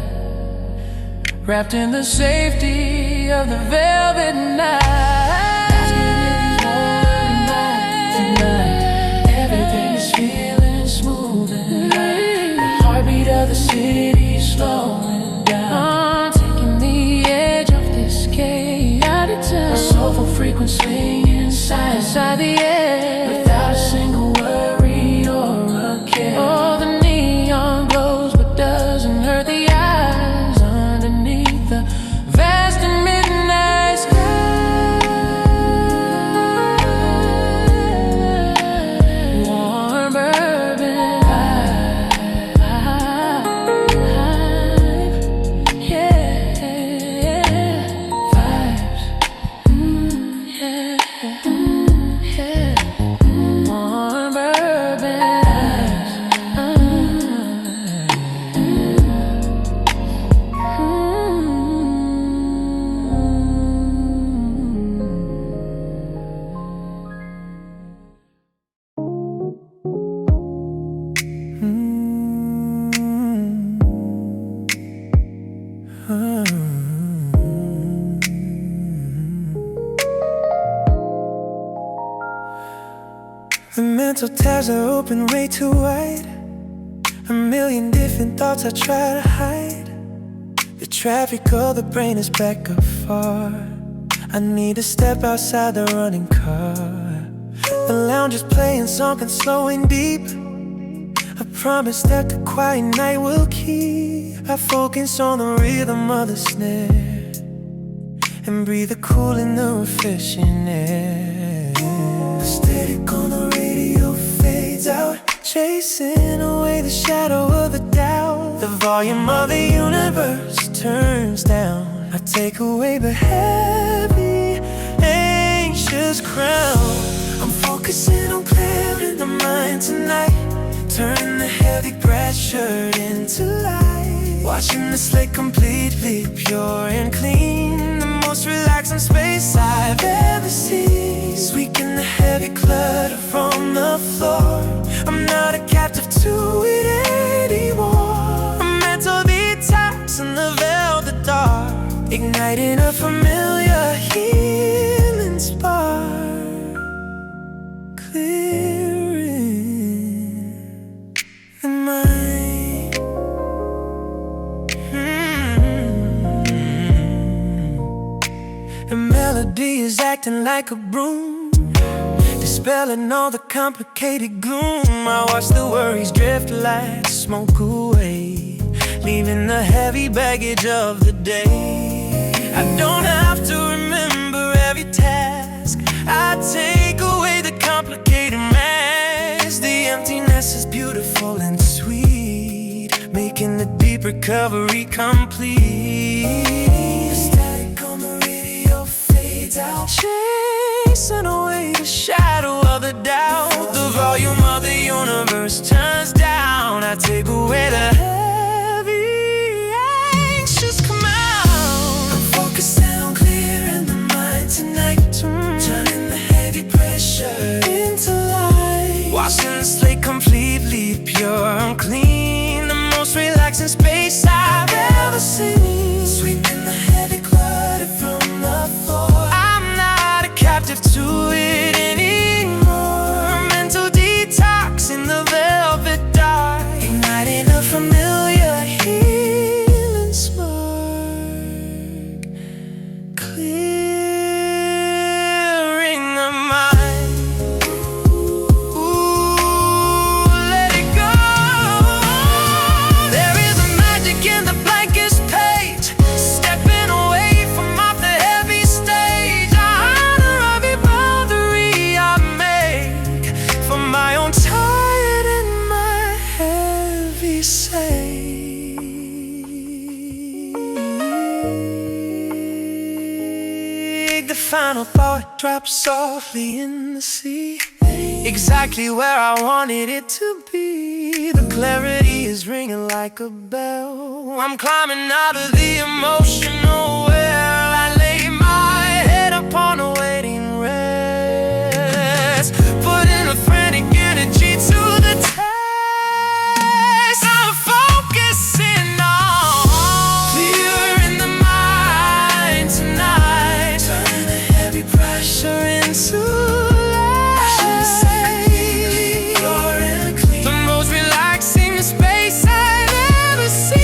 wrapped in the safety of the velvet night. Tonight, everything is feeling smooth and right. The heartbeat of the city slowing down, taking the edge off this chaotic town. A soulful frequency inside the air, without a single worry or a care. Oh, the neon glows but doesn't hurt the eyes, underneath the vast and midnight sky. Warm urban vibe, yeah. mental tabs are open way too wide. A million different thoughts I try to hide. The traffic of the brain is back up far. I need to step outside the running car. The lounge is playing something slow and deep. I promise that the quiet night will keep. I focus on the rhythm of the snare and breathe the cool and the refreshing air. The static on the radio fades out, chasing away the shadow of the doubt. The volume of the universe turns down. I take away the heavy, anxious crown. I'm focusing on clearing the mind tonight, turning the heavy pressure into light. Watching the slate completely pure and clean, the most relaxing space I've ever seen. Sweeping the heavy clutter from the floor. I'm not a captive to it anymore. A mental detox in the velvet dark, igniting a familiar healing spark, clearing the mind. The melody is acting like a broom, dispelling all the complicated gloom. I watch the worries drift like smoke away, leaving the heavy baggage of the day. I don't have to remember every task. I take away the complicated mess. The emptiness is beautiful and sweet, making the deep recovery complete. The static on the radio fades out, chasing away the shadow of the doubt. The volume of the universe turns down. I take away the heavy, anxious command. I'm focusing on clearing the mind tonight, turning the heavy pressure into light. Washing the slate completely pure and clean, the most relaxing space I've ever seen. Sweeping the heavy clutter from the floor. I'm not a captive to it anymore. Mental detox in the velvet dark, igniting a familiar healing spark, clearing the mind. Ooh, let it go. There is a magic in the blankest page, stepping away from off the heavy stage. I honor every boundary I make for my own tired and my heavy sake. The final thought drops softly in the sea, exactly where I wanted it to be. The clarity is ringing like a bell. I'm climbing out of the emotional well. I lay my head upon a waiting rest, putting a frantic energy to the test. I'm focusing on clearing the mind tonight, turning the heavy pressure into light. The most relaxing space I've ever seen.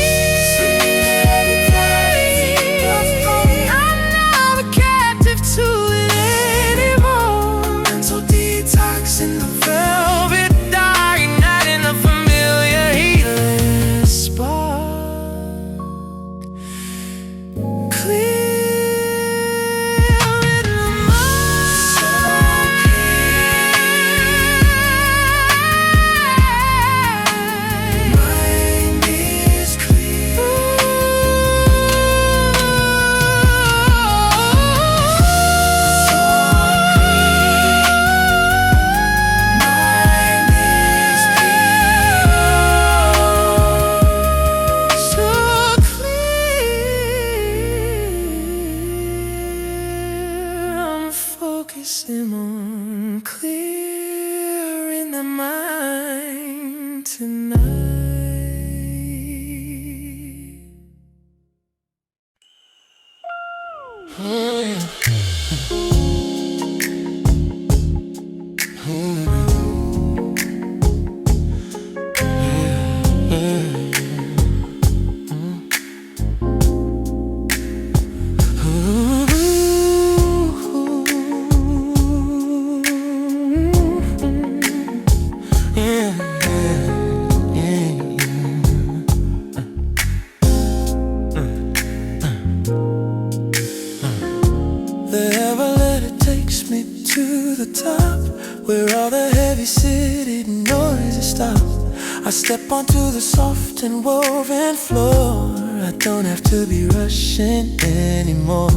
I step onto the soft and woven floor. I don't have to be rushing anymore.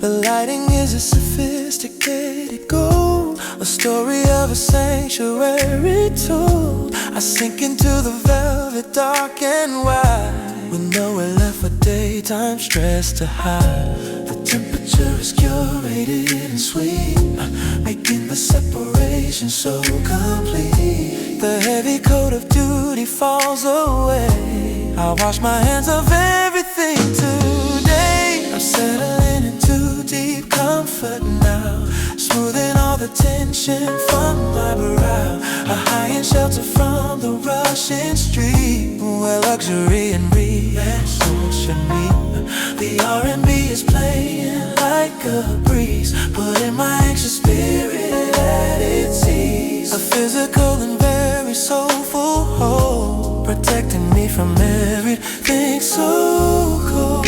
The lighting is a sophisticated goal, a story of a sanctuary told. I sink into the velvet dark and wide, with nowhere left for daytime stress to hide. The temperature is curated and sweet, making the separation so complete. The heavy coat of duty falls away. I wash my hands of everything today. I'm settling into deep comfort now, smoothing all the tension from my brow. A high-end shelter from the rushing street, where luxury and relaxation meet. The R&B is playing like a breeze, putting my anxious spirit at its ease. A physical and very soulful hold, protecting me from everything so cold.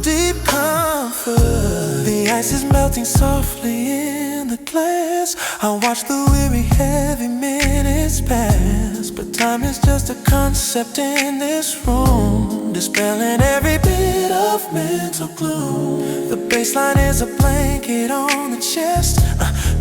Deep comfort. The ice is melting softly in the glass. I watch the weary, heavy minutes pass, but time is just a concept in this room, dispelling every bit of mental gloom. The baseline is a blanket on the chest,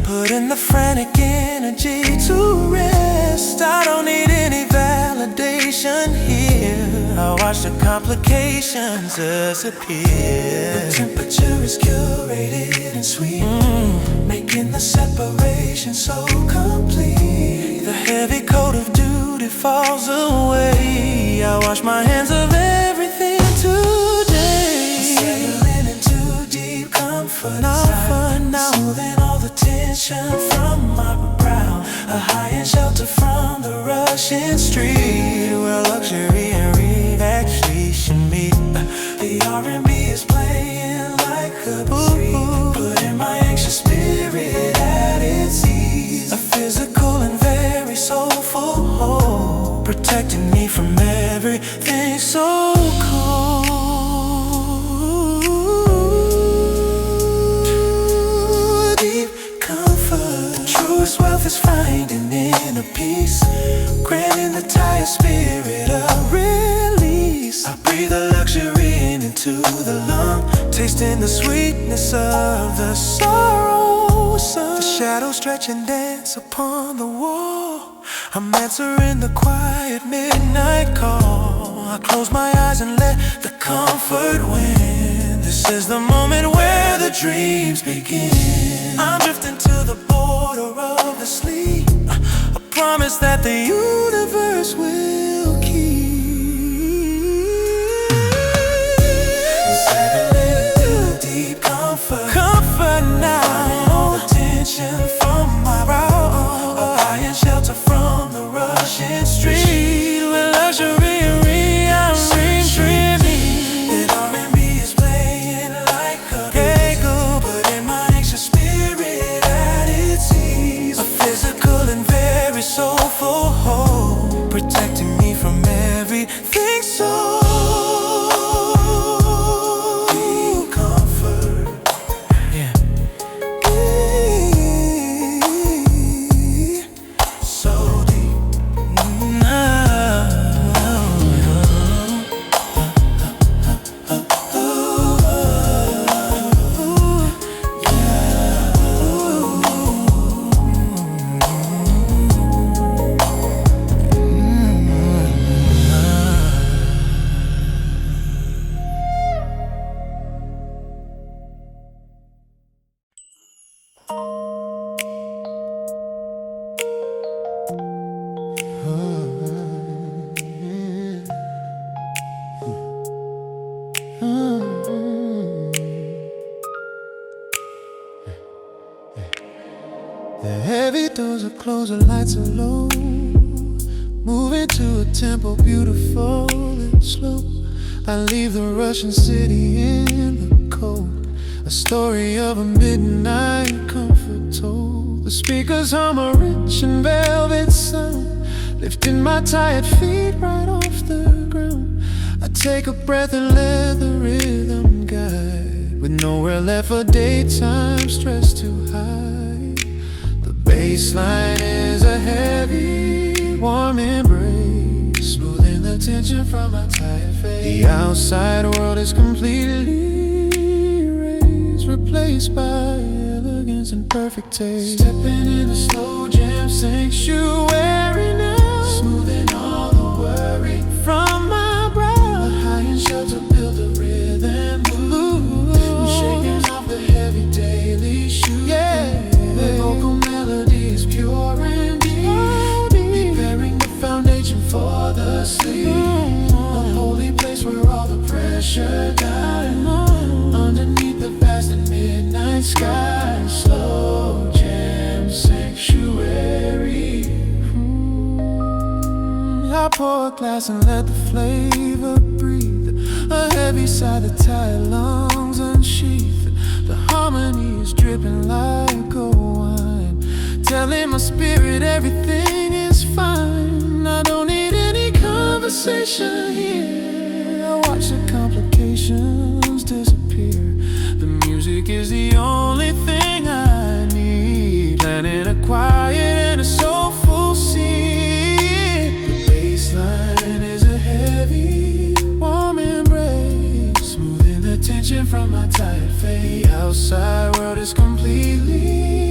putting the frantic energy to rest. I don't need any validation here. I watch the complications disappear. The temperature is curated and sweet, making the separation so complete. The heavy coat of duty falls away. I wash my hands of everything today. Settling into deep comfort now, smoothing all the tension from my brow. A high-end shelter from the rushing street, where luxury and relaxation meet. The R&B is playing like a breeze, putting my anxious spirit at its ease. A physical and very soulful hold, protecting me from everything so cold. Deep comfort. The truest wealth is finding inner peace, granting the tired spirit a release. I breathe the luxury in into the lung, tasting the sweetness of the sorrow sun. The shadows stretch and dance upon the wall. I'm answering the quiet midnight call. I close my eyes and let the comfort win. This is the moment where the dreams begin. I'm drifting to the border of the sleep, a promise that the universe will keep. Settling into deep comfort now. All the tension from my brow, a high-end shelter from the rushing street, where luxury and reality meet. That R&B is playing like a bagel, putting my anxious spirit at its ease. A physical and very soulful hold, protecting me from everything so comfort. Yeah. So deep. The heavy doors are closed, the lights are low, moving to a tempo beautiful and slow. I leave the Russian city in the cold, a story of a midnight comfort told. The speakers hum a rich and velvet sound, lifting my tired feet right off the ground. I take a breath and let the rhythm guide, with nowhere left for daytime stress to hide. The baseline is a heavy, warm embrace, smoothing the tension from my tired face. The outside world is completely erased, replaced by elegance and perfect taste. Stepping in the slow jam sanctuary now, smoothing all the worry from my brow. A high and shelter build a rhythm blue, shaking off the heavy daily shoes. Yeah, the vocal melody is pure and deep, preparing the foundation for the sleep. A holy place where all the pressure dies, underneath the vast and midnight sky. Slow jam sanctuary. I pour a glass and let the flavor breathe. A heavy sigh, the tired lungs unsheath. The harmony is dripping like a wine, telling my spirit everything is fine. I don't need any conversation here. I watch the complications disappear. The music is the only thing I need, planning a quiet and a soulful scene. The baseline is a heavy, warm embrace, smoothing the tension from my tired face. The outside world is completely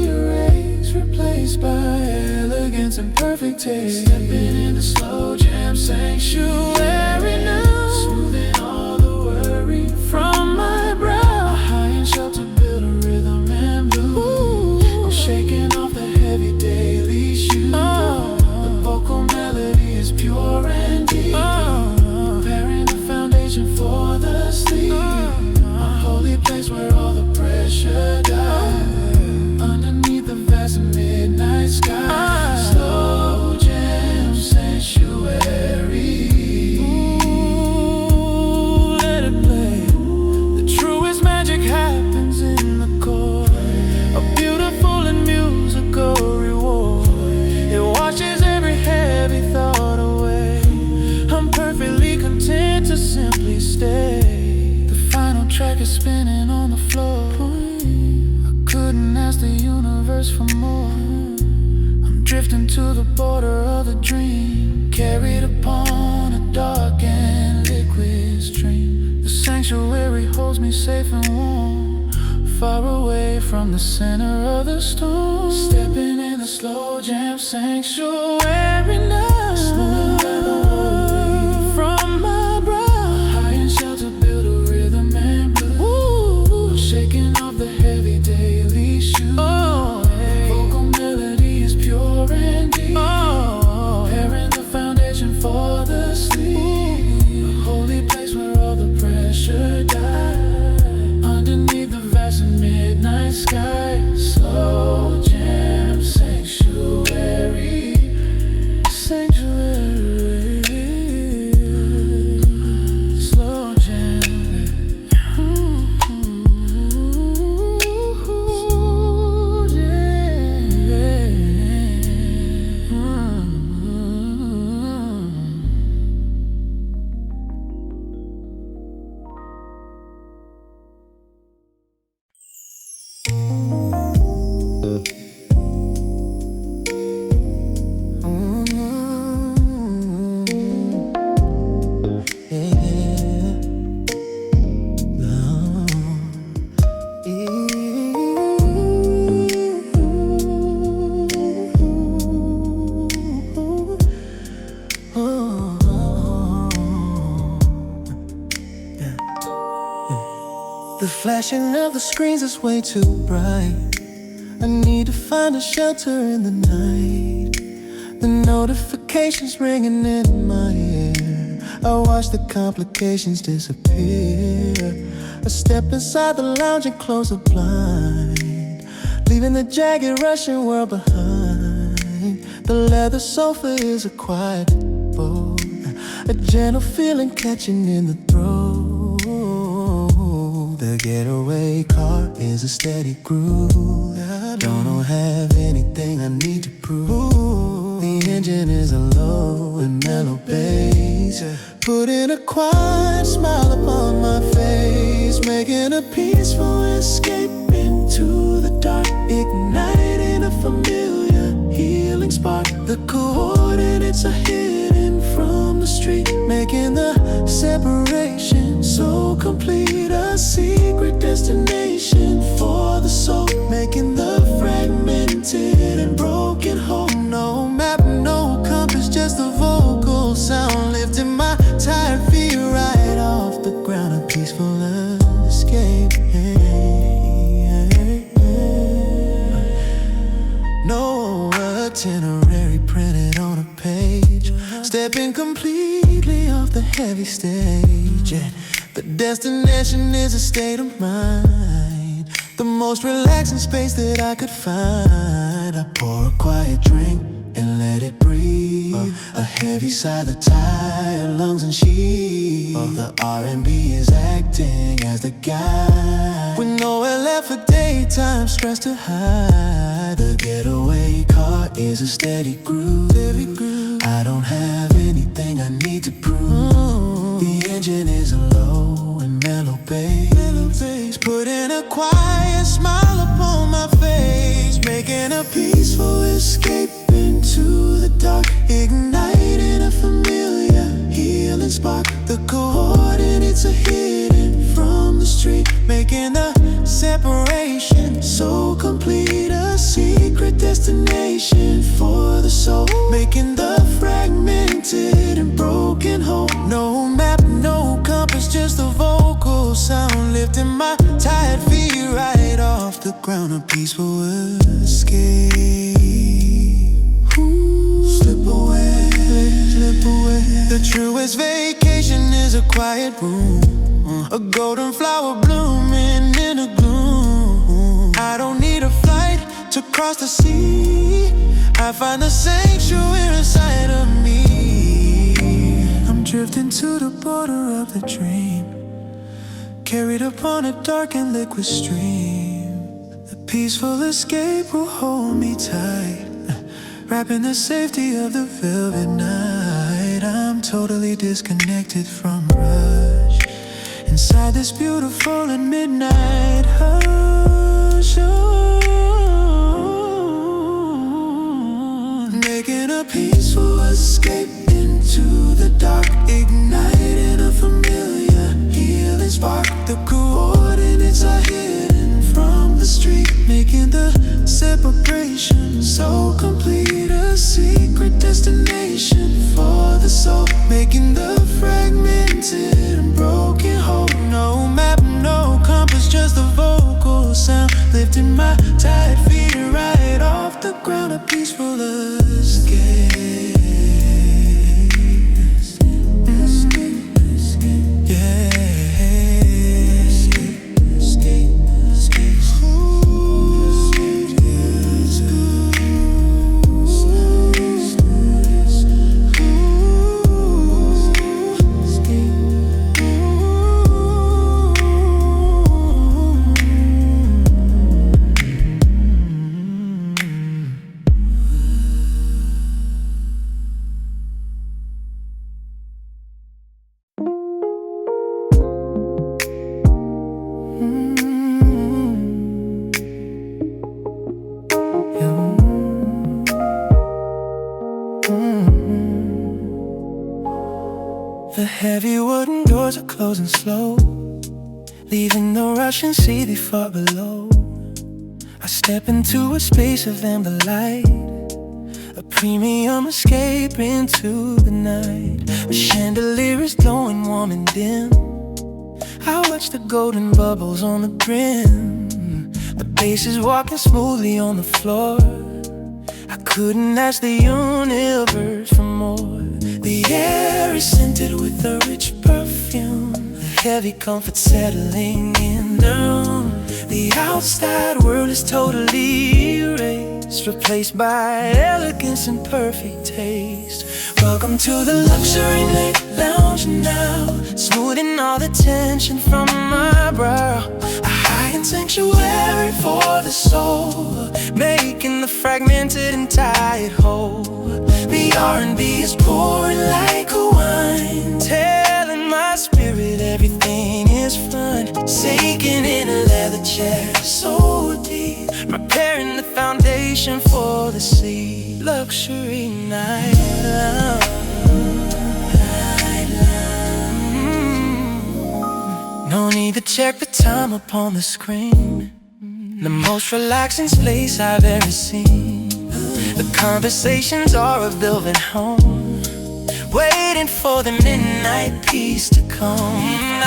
erased, replaced by elegance and perfect taste. Stepping in the slow jam sanctuary now, smoothing all the worry from my brow. A high and shelter build a rhythm and blue, I'm shaking off the heavy daily shoes. The vocal melody is pure and deep, preparing the foundation for the sleep. A holy place where all the pressure dies, underneath the vast midnight sky. Slow jam sanctuary. Let it play. The truest magic happens in the chord, a beautiful and musical reward. It washes every heavy thought away. I'm perfectly content to simply stay. The final track is spinning on the floor. I couldn't ask the universe for more. I'm drifting to the border of the dream, carried upon a dark and liquid stream. The sanctuary holds me safe and warm, far away from the center of the storm. Stepping in the slow jam sanctuary now, smoothing by the worry from my brow. A high and shelter build a rhythm and blue, I'm shaking off the heavy daily shoes. The vocal melody is pure and deep, preparing the foundation for the sleep. A holy place where all the pressure dies, underneath the vast and midnight sky. Slow jam sanctuary. Sanctuary. Slow jam. The flashing of the screens is way too bright. I need to find a shelter in the night. The notifications ringing in my ear, I watch the complications disappear. I step inside the lounge and close the blind, leaving the jagged Russian world behind. The leather sofa is a quiet abode, a gentle feeling catching in the throat. The getaway car is a steady groove. Don't have anything I need to prove. The engine is a low and mellow bass, putting a quiet smile upon my face, making a peaceful escape into the dark, igniting a familiar The coordinates are hidden from the street, making the separation so complete. A secret destination for the soul, making the fragmented and broken whole. No map, no compass, just the vocal sound lifting my tired feet right off the ground. A peaceful escape. No itinerary printed on a page, stepping completely off the heavy stage. Yeah. The destination is a state of mind, the most relaxing space that I could find. I pour a quiet drink and let it breathe. A heavy sigh that tired lungs and sheath. The R&B is acting as the guide, with nowhere left for daytime stress to hide. The getaway car is a steady groove. I don't have anything I need to prove. The engine is a low and mellow bass, putting a quiet smile upon my face, making a peaceful escape into the dark, igniting a familiar healing spark. The coordinates are hidden from the street, making the separation so complete. A secret destination for the soul, making the fragmented and broken whole. No map, no compass, just the vocal sound lifting my tired feet right off the ground. A peaceful escape. Slip away, slip away. The truest vacation is a quiet room, a golden flower blooming in a gloom. I don't need a flight to cross the sea, I find the sanctuary inside of me. I'm drifting to the border of the dream, carried upon a dark and liquid stream. The peaceful escape will hold me tight, wrapped in the safety of the velvet night. I'm totally disconnected from rush, inside this beautiful and midnight hush. Making a peaceful escape into the dark, igniting a familiar healing spark. The coordinates are hidden from the street, making the separation so complete. A secret destination for the soul, making the fragmented and broken whole. No map, no compass, just the vocal sound lifting my tired feet right off the ground. A peaceful escape. The heavy wooden doors are closing slow, leaving the rushing sea they far below. I step into a space of amber light, a premium escape into the night. A chandelier is glowing warm and dim, I watch the golden bubbles on the brim. The bass is walking smoothly on the floor, I couldn't ask the universe for more. The air is scented with a rich perfume, the heavy comfort settling in the room. The outside world is totally erased, replaced by elegance and perfect taste. Welcome to the luxury night lounge now, smoothing all the tension from my brow. A high-end sanctuary for the soul, making the fragmented and tired whole. The R&B is pouring like a wine, telling my spirit everything is fine. Sinking in a leather chair so deep, preparing the foundation for the sea. luxury night lounge. No need to check the time upon the screen. The most relaxing space I've ever seen. The conversations are a velvet home, waiting for the midnight peace to come.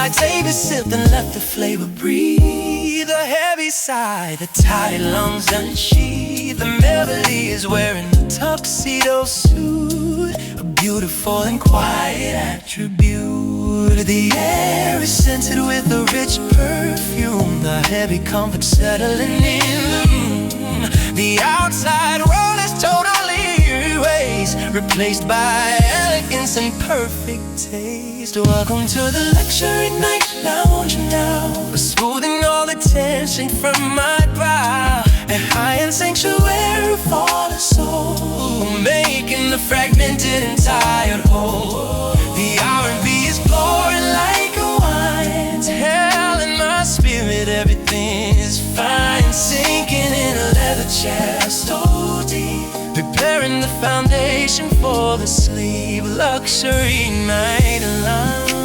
I take a sip and let the flavor breathe. A heavy sigh, the tired lungs unsheathe. The melody is wearing a tuxedo suit, a beautiful and quiet attribute. The air is scented with a rich perfume, the heavy comfort settling in the room. The outside world is totally erased, replaced by elegance and perfect taste. Welcome to the luxury night lounge now, smoothing all the tension from my brow. A high-end sanctuary for the soul, making the fragmented and tired whole. The R&B is pouring like a wine, telling my spirit everything is fine. Sinking in a leather chair so deep, preparing the foundation for the sleep. Luxury night lounge.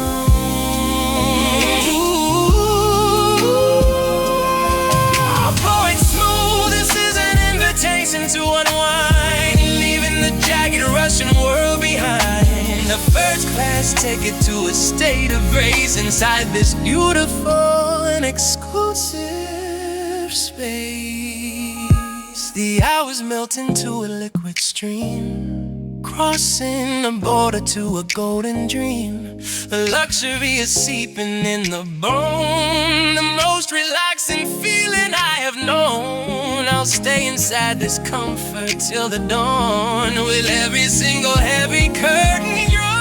Blowing smooth, this is an invitation to unwind, leaving the jagged Russian world behind. A first-class ticket to a state of grace inside this beautiful and exclusive space. The hours melt into a liquid stream, crossing the border to a golden dream. The luxury is seeping in the bone, the most relaxing feeling I have known. I'll stay inside this comfort till the dawn, with every single heavy curtain drawn.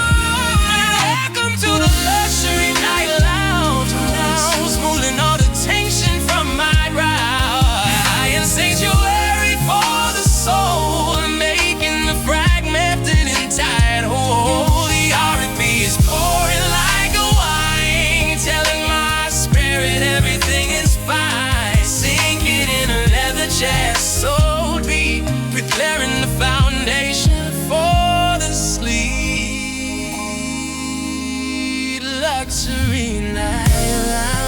Welcome to the luxury night lounge, now smoothing all the tension from my brow. I am sanctuary for the soul, making the fragmented and tired whole. The R&B is pouring like a wine, telling my spirit everything is fine. Sinking in a leather chair so deep, preparing the foundation for the sleep. Luxury night lounge.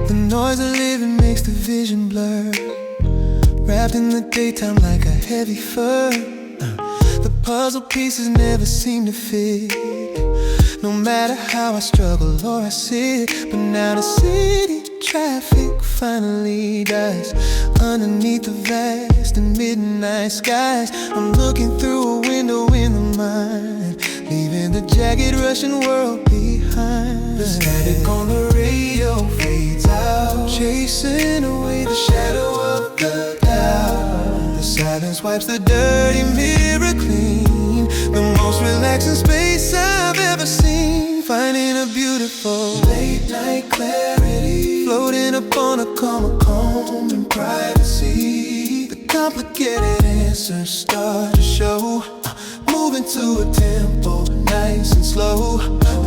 The noise of living makes the vision blur, wrapped in the daytime like a heavy fur. The puzzle pieces never seem to fit, no matter how I struggle or I sit. But now the city traffic finally dies underneath the vast and midnight skies. I'm looking through a window in the mind, leaving the jagged Russian world behind. The static on the radio fades out, chasing away the shadow of the doubt. The silence wipes the dirty mirror clean, the most relaxing space I've ever seen. Finding a beautiful late night clarity, floating upon a calm in privacy. The complicated answers start to show, moving to a tempo nice and slow.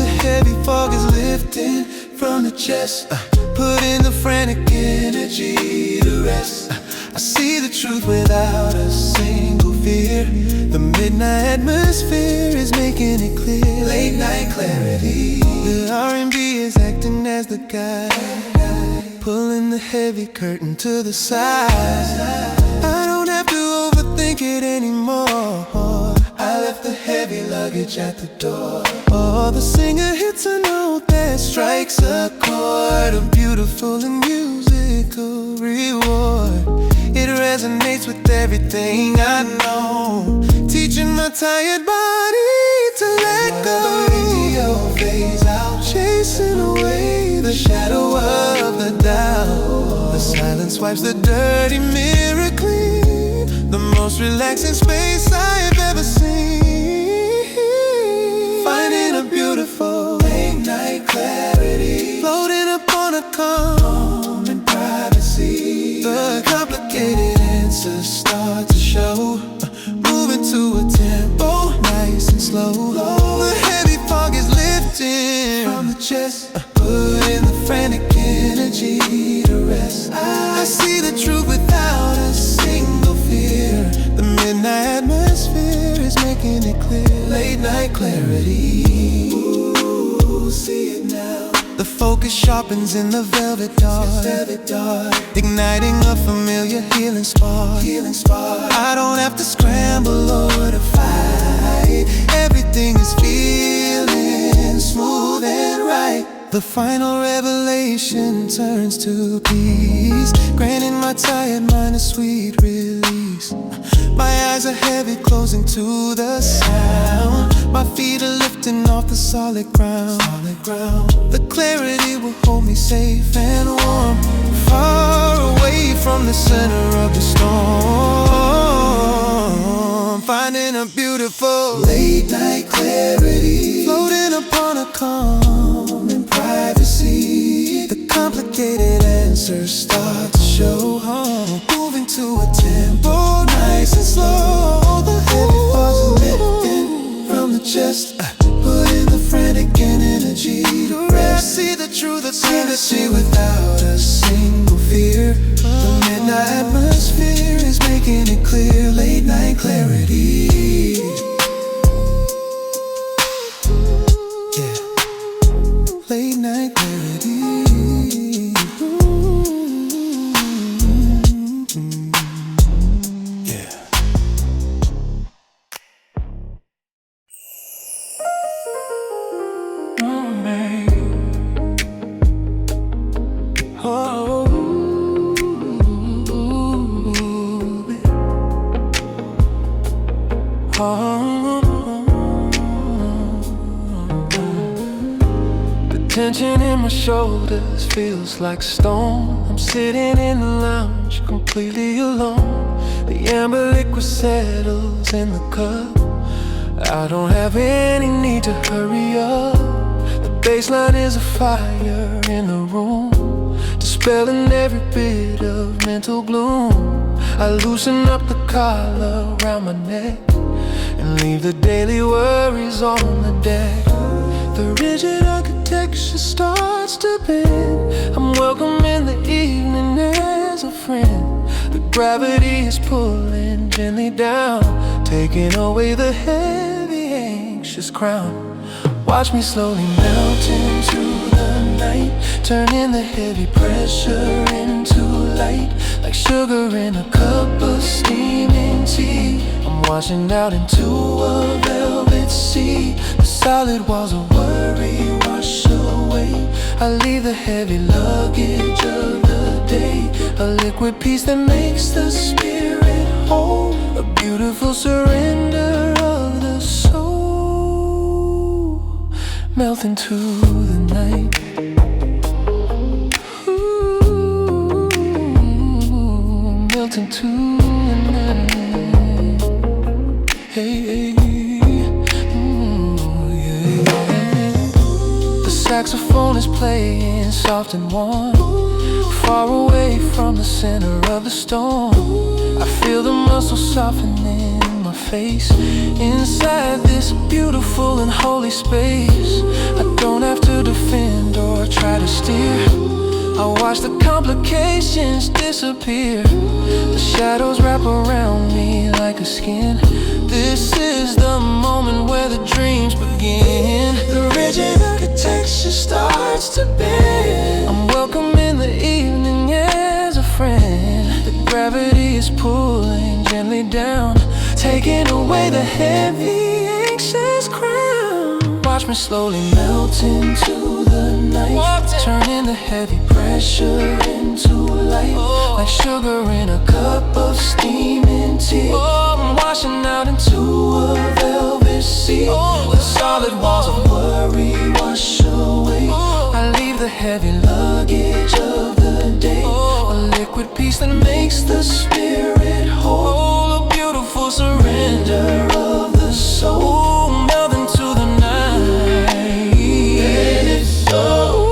The heavy fog is lifting from the chest, putting the frantic energy to rest. I see the truth without a single fear. The midnight atmosphere is making it clear. Late night clarity, the R&B is acting as the guide. pulling the heavy curtain to the side. I don't have to overthink it anymore. I left the heavy luggage at the door. Oh, the singer hits a note that strikes a chord, a beautiful and musical reward. It resonates with everything I know, teaching my tired body to let go. The radio fades out, chasing away the shadow of the doubt. The silence wipes the dirty mirror clean, the most relaxing space I've ever seen. Finding a beautiful late night clarity, floating upon a calm in privacy. The complicated answers start to show, moving to a tempo nice and slow. The heavy fog is lifting from the chest, putting the frantic energy to rest. I see the truth without a single fear. The midnight atmosphere is making it clear. Late night clarity, ooh, see it now. The focus sharpens in the velvet dark, igniting a familiar healing spark. I don't have to scramble or to fight. Everything is feeling smooth and right. The final revelation turns to peace, granting my tired mind a sweet release. My eyes are heavy, closing to the sound. My feet are lifting off the solid ground. The clarity will hold me safe and warm, far away from the center of the storm. Finding a beautiful late night clarity, floating upon a calm in privacy. The complicated answers start to show, moving to a tempo nice and slow. The heavy bars are lifting from the chest, putting the frantic energy to rest. I see the truth, I see without a single fear. The midnight atmosphere is making it clear. Late night clarity, yeah. Late night clarity. The tension in my shoulders feels like stone. I'm sitting in the lounge completely alone. The amber liquid settles in the cup. I don't have any need to hurry up. The baseline is a fire in the room, dispelling every bit of mental gloom. I loosen up the collar around my neck and leave the daily worries on the deck. The rigid architecture starts to bend. I'm welcome in the evening as a friend. The gravity is pulling gently down, taking away the heavy, anxious crown. Watch me slowly melt into the night, turning the heavy pressure into light, like sugar in a cup of steaming tea. I'm washing out into a velvet sea. The solid walls of worry wash away. I leave the heavy luggage of the day, a liquid peace that makes the spirit whole, a beautiful surrender of the soul. Melt into the night. Ooh, melt into the night. Hey, hey. Ooh, yeah. The saxophone is playing soft and warm, far away from the center of the storm. I feel the muscles softening my face, inside this beautiful and holy space. I don't have to defend or try to steer. I watch the complications disappear. The shadows wrap around me like a skin. This is the moment where the dreams begin. The rigid architecture starts to bend. I'm welcome in the evening pulling gently down, taking away the heavy, anxious crown. Watch me slowly melt into the night, turning the heavy pressure into light, like sugar in a cup of steaming tea. I'm washing out into a velvet sea. The solid walls of worry wash away. I leave the heavy luggage of the day, a liquid peace that makes the spirit whole, a beautiful surrender of the soul, melt into the night. Let it flow.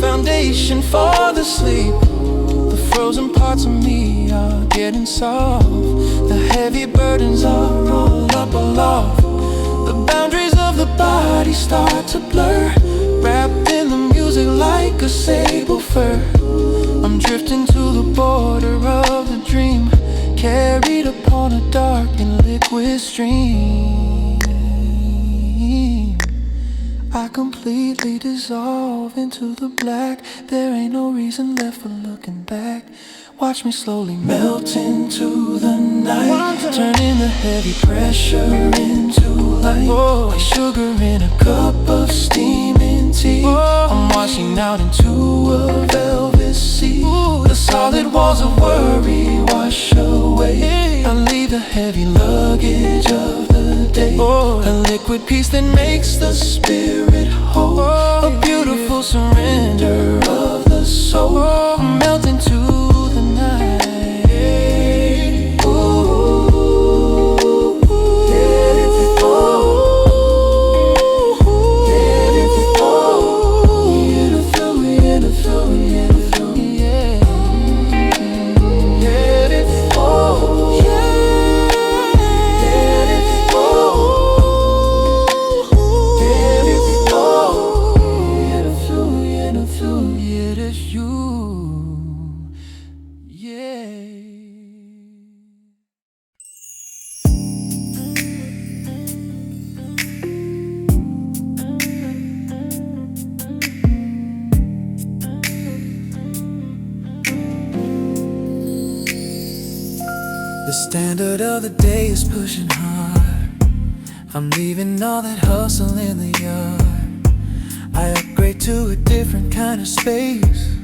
Foundation for the sleep. The frozen parts of me are getting soft. The heavy burdens are all up aloft. The boundaries of the body start to blur, wrapped in the music like a sable fur. I'm drifting to the border of the dream, carried upon a dark and liquid stream. I completely dissolve into the black. There ain't no reason left for looking back. Watch me slowly melt into the night, turning the heavy pressure into light, like sugar in a cup of steaming tea. I'm washing out into a velvet sea. The solid walls of worry wash away. I leave the heavy luggage of the day, a liquid peace that makes the spirit whole, a beautiful surrender of the soul, melt into the night. The standard of the day is pushing hard. I'm leaving all that hustle in the yard. I upgrade to a different kind of space,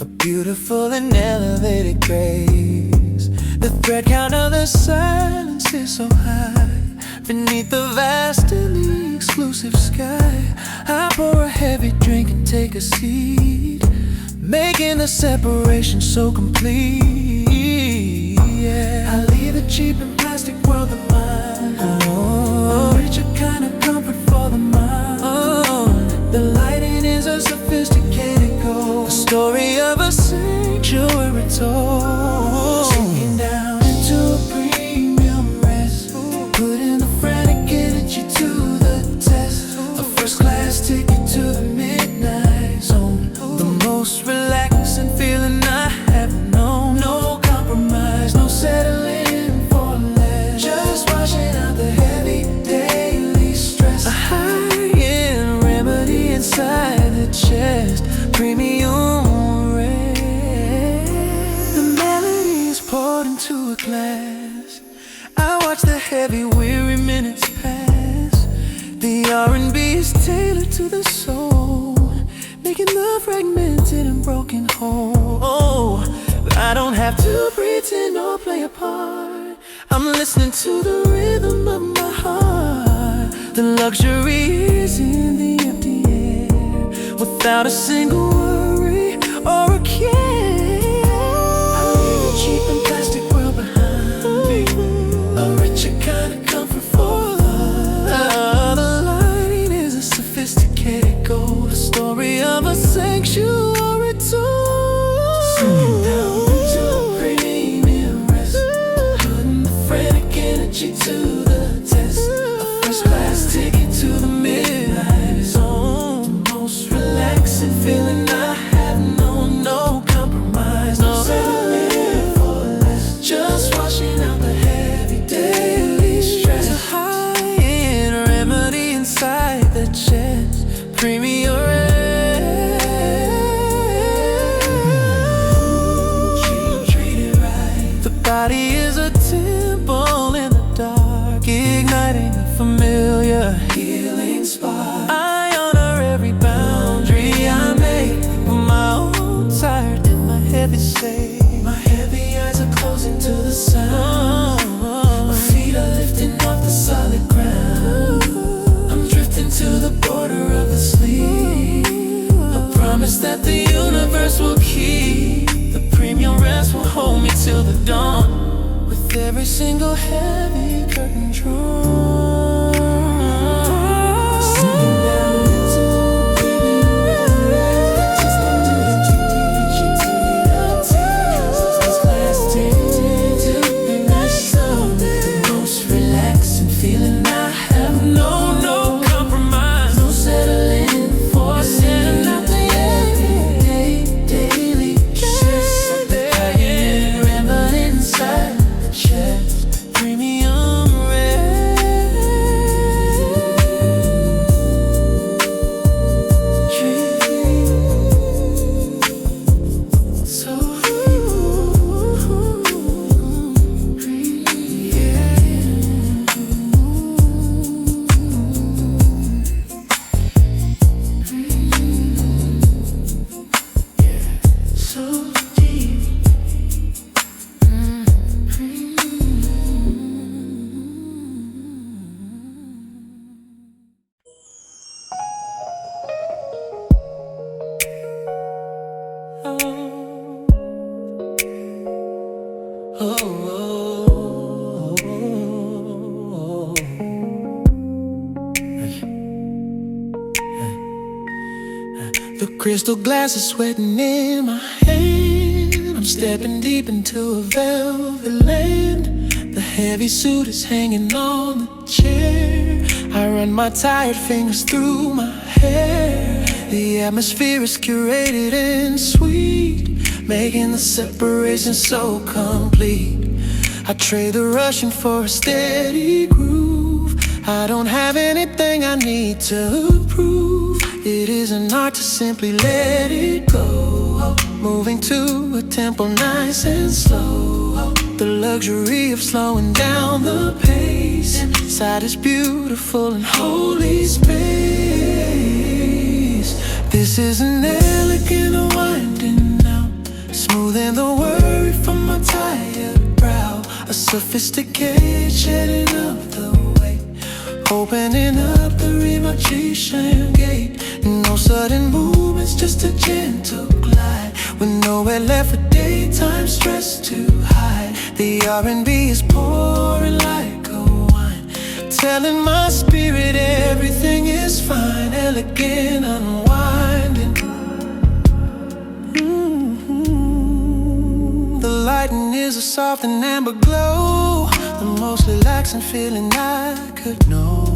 a beautiful and elevated grace. The thread count of the silence is so high, beneath the vast and the exclusive sky. I pour a heavy drink and take a seat, making the separation so complete. Yeah. I leave the cheap and plastic world of mine, a richer kind of comfort for the mind. The lighting is a sophisticated goal, the story of a sanctuary told, sinking down into a premium rest, putting the frantic energy to the test. A first class ticket to the midnight zone, the most relaxing feeling I have known. No compromise, no settling for less, just washing out the heavy daily stress. A high-end remedy inside the chest, premium rest. The melody is poured into a glass. I watch the heavy weary minutes pass. The R&B is tailored to the soul, making the fragmented and broken whole. I don't have to pretend or play a part. I'm listening to the rhythm of my heart. The luxury is in the empty air, without a single worry or a care. I leave the cheap and plastic world behind me, a richer kind of comfort for love. The lighting is a sophisticated goal, the story of a sanctuary told, sinking down into a premium rest, putting the frantic energy to the test. A first class ticket to the midnight zone, the most relaxing feeling body is a temple in the dark, igniting a familiar healing spark. I honor every boundary I make with my own tired and my heavy say. My heavy eyes are closing to the sound. My feet are lifting off the solid ground. I'm drifting to the border of the sleep. A promise that the universe will keep. The premium rest will hold me till the dawn. With every single heavy curtain drawn, sinking down into premium rest. Just a this last day till the night sun. The most relaxing feeling I have known. No compromise, no settling for sin. Not the everyday, daily shifts of the dying river inside the chest. Premium rest. So so deep. The crystal glass is sweating in my hand. I'm stepping deep into a velvet land. The heavy suit is hanging on the chair. I run my tired fingers through my hair. The atmosphere is curated and sweet, making the separation so complete. I trade the rushing for a steady groove. I don't have anything I need to prove. It is an art to simply let it go, moving to a tempo nice and slow. The luxury of slowing down the pace inside this beautiful and holy space. This is an elegant unwinding now, smoothing the worry from my tired brow. A sophisticated shedding of the weight, opening up the relaxation gate. No sudden movements, just a gentle glide, with nowhere left for daytime stress to hide. The R&B is pouring like a wine, telling my spirit everything is fine. Elegant unwinding. The lighting is a soft and amber glow, the most relaxing feeling I could know.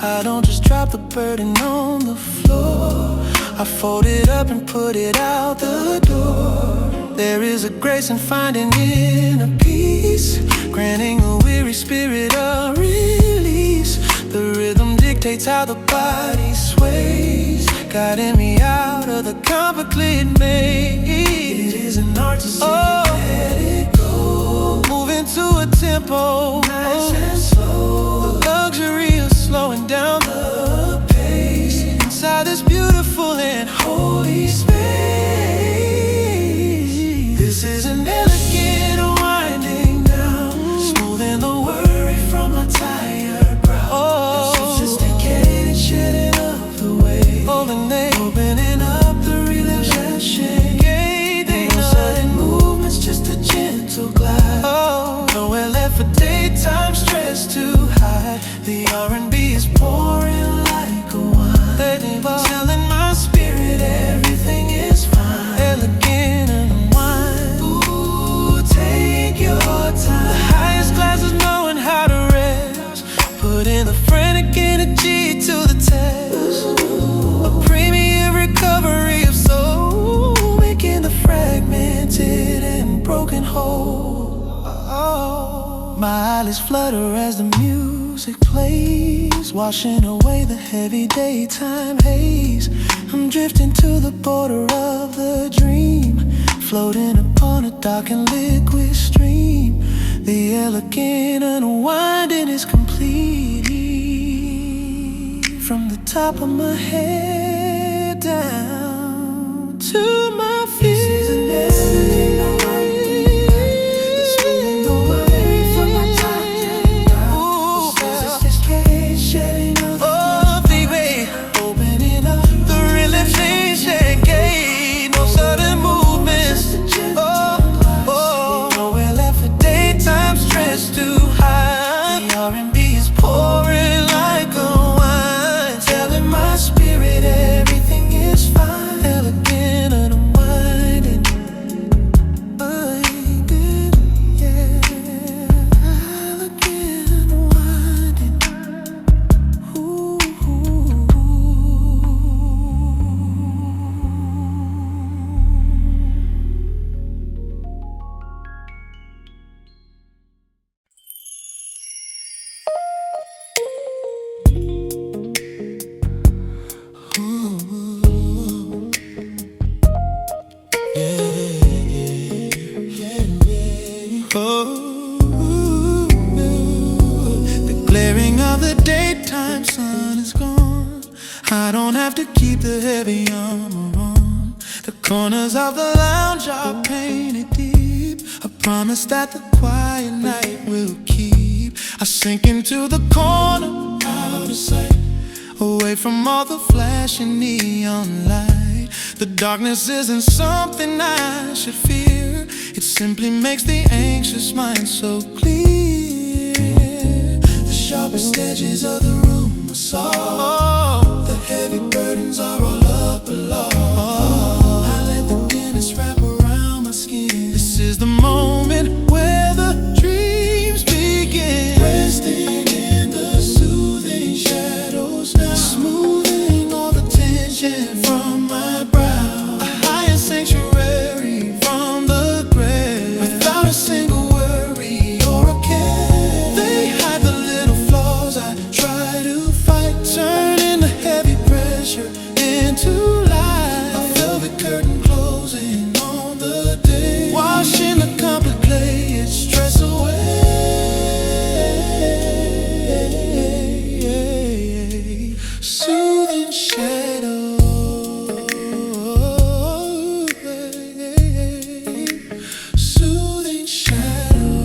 I don't just drop the burden on the floor, I fold it up and put it out the door. There is a grace in finding inner peace, granting a weary spirit a release. The rhythm dictates how the body sways, guiding me out of the complicated maze. It is an art to simply let it go, moving to a tempo nice and slow. The luxury of slowing down the pace inside this beautiful and holy space. This is an elegant unwinding now, smoothing the worry from my tired brow. The sophisticated shedding of the weight, opening up the relaxation gate. No sudden movements, just a gentle glide. Nowhere left for daytime stress to hide. The R&B is pouring like a wine, telling my spirit everything is fine. Elegant and unwind. Ooh, take your time. The highest class is knowing how to rest, putting the frantic energy to the test. A premium recovery of soul, making the fragmented and broken whole. My eyelids flutter as the music plays, washing away the heavy daytime haze. I'm drifting to the border of the dream, floating upon a dark and liquid stream. The elegant unwinding is complete. From the top of my head down to my feet. This is an everything I want. It's moving away from my touch. This is this cage shedding of the baby, opening up the relaxation gate. No sudden movements. Nowhere left for daytime stress too high. The R&B is pouring like a wine, telling my spirit everything is fine. Elegant and unwinding, yeah. Elegant and unwinding. Ooh. The glaring of the daytime sun is gone. I don't have to keep the heavy armor on. The corners of the lounge are painted deep. A promise that the quiet night will keep. I sink into the corner, out of sight, away from all the flashing neon light. The darkness isn't something I should fear. It simply makes the anxious mind so clear. The sharpest edges of the room are soft. The heavy burdens are all up below. I let the dimness wrap around my skin. This is the moment where the dreams begin. Resting in the soothing shadows now, smoothing all the tension from my brow. A higher sanctuary from the grave, without a single worry or a care. They hide the little flaws I try to fight, turning the heavy pressure into light. A velvet curtain closing on the day, washing the complicated stress away. Soothing shadow, soothing shadow.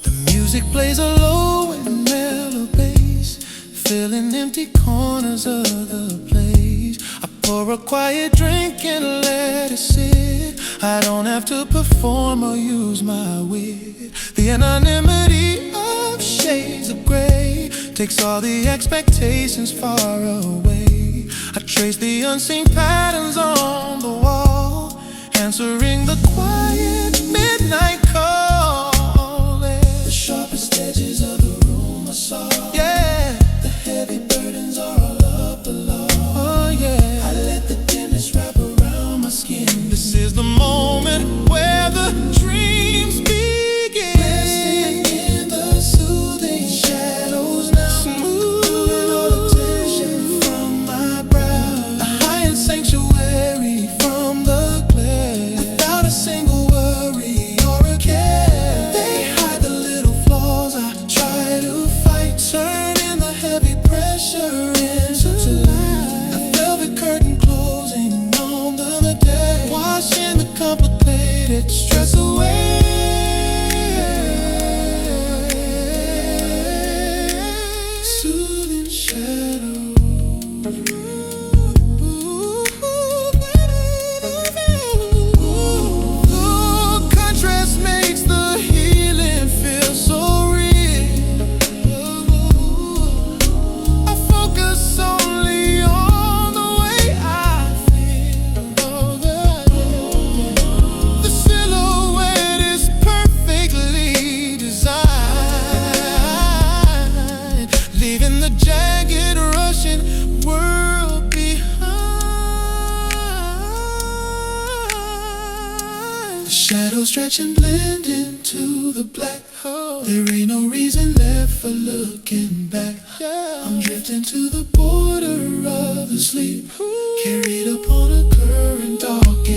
The music plays a low and mellow bass, filling empty corners of the place. I pour a quiet drink and let it sit. I don't have to perform or use my wit. The anonymity of shades of gray takes all the expectations far away. I trace the unseen patterns on the wall, answering the quiet midnight call. The sharpest edges of the room are soft. Yeah. The heavy burdens are all up below. Oh yeah. I let the dimness wrap around my skin. This is the moment where the dreams begin. Resting in the soothing shadows now, smoothing all the tension from my brow. A higher sanctuary from the glare, without a single worry or a care. They hide the little flaws I try to fight, turning the heavy pressure into light. A velvet curtain closing on the day, washing the complicated stress away. Soothing shadow. Contrast makes the healing feel so real. I focus only on the way I feel. The silhouette is perfectly designed, leaving the jagged Russian world behind. The shadows stretch and blend into the black hole. There ain't no reason left for looking back. I'm drifting to the border of the sleep, carried upon a current dark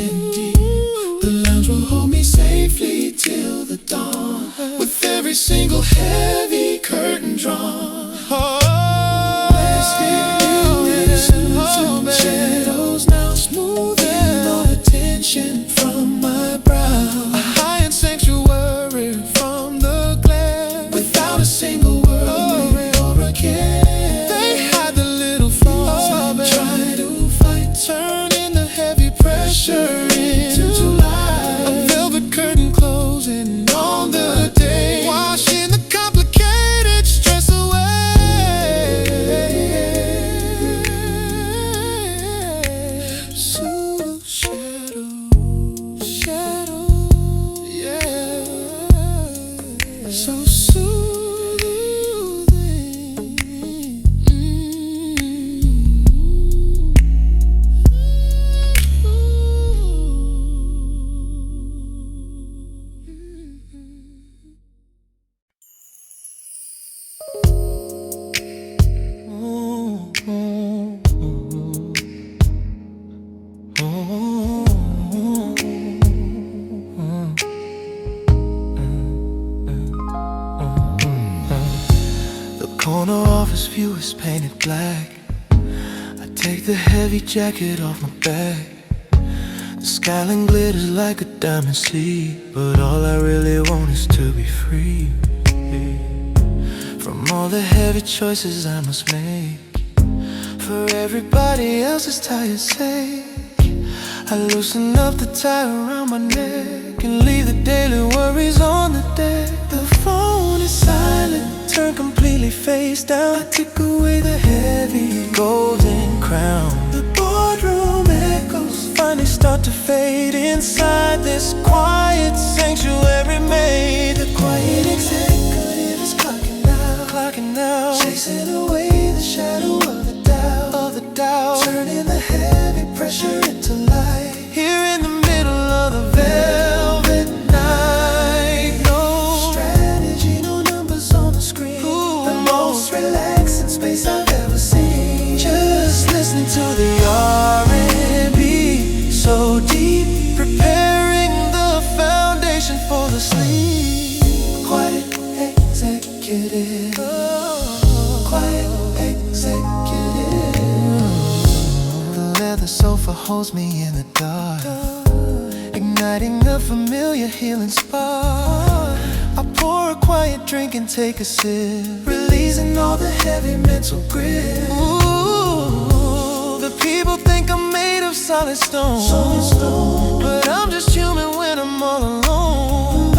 heavy curtain drawn. Oh, shadows now smoothing all the tension from my brow. A high-end sanctuary from the glare, without a single word or a care. They hide the little flaws and try to fight, turning the heavy pressure into light. A velvet curtain closing on the day, washing the complicated stress away. Soothe shadow, yeah, so soothing. The corner office view is painted black. I take the heavy jacket off my back. The skyline glitters like a diamond sleeve, but all I really want is to be free from all the heavy choices I must make for everybody else's tired sake. I loosen up the tie around my neck and leave the daily worries on the deck. The phone is silent, turn completely face down. I take away the heavy golden crown. The boardroom echoes finally start to fade inside this quiet sanctuary made. The quiet executive is clocking out, chasing away the shadow of the doubt, turning the heavy pressure into light. Here in the middle of the velvet night, no strategy, no numbers on the screen. The most relaxing space I've ever seen. Just listening to the R&B, so deep, preparing the foundation for the sleep. Quiet executive, quiet executive. The leather sofa holds me in the dark, igniting a familiar healing spark. I pour a quiet drink and take a sip, releasing all the heavy mental grip. Ooh, the people think I'm made of solid stone, but I'm just human when I'm all alone.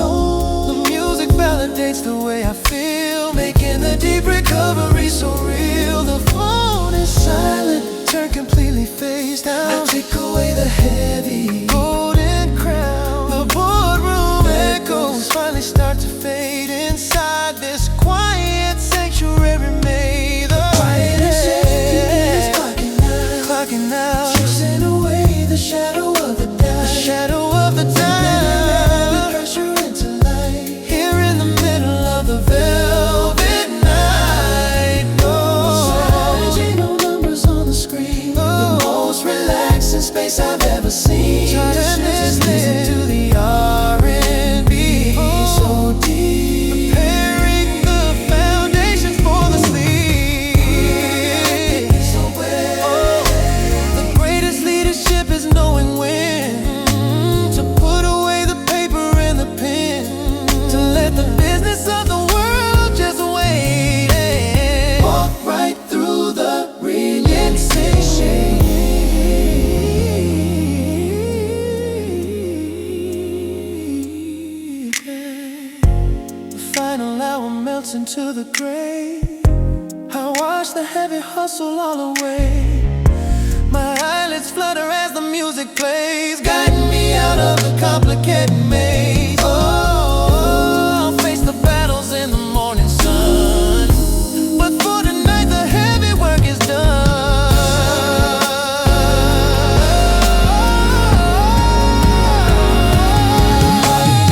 The music validates the way I feel, making the deep recovery so real. The phone is silent, turn completely face down. I take away the heavy golden crown. The boardroom echoes finally start to fade inside this quiet sanctuary made. The quiet executive is clocking out, chasing away the shadow of the doubt, pressure into light. Here in the middle of the velvet night, no strategy, no numbers on the screen. The most relaxing space I've ever seen. Just listen to the R&B, so deep, preparing the foundation for the sleep. The greatest leadership is knowing when to put away the paper and the pen, to let the business of the world just wait and walk right through the relaxation. The final hour melts into the gray. I watch the heavy hustle all away. My eyelids flutter as the music plays, guiding me out of the complicated maze. Oh, I'll face the battles in the morning sun, but for tonight the heavy work is done.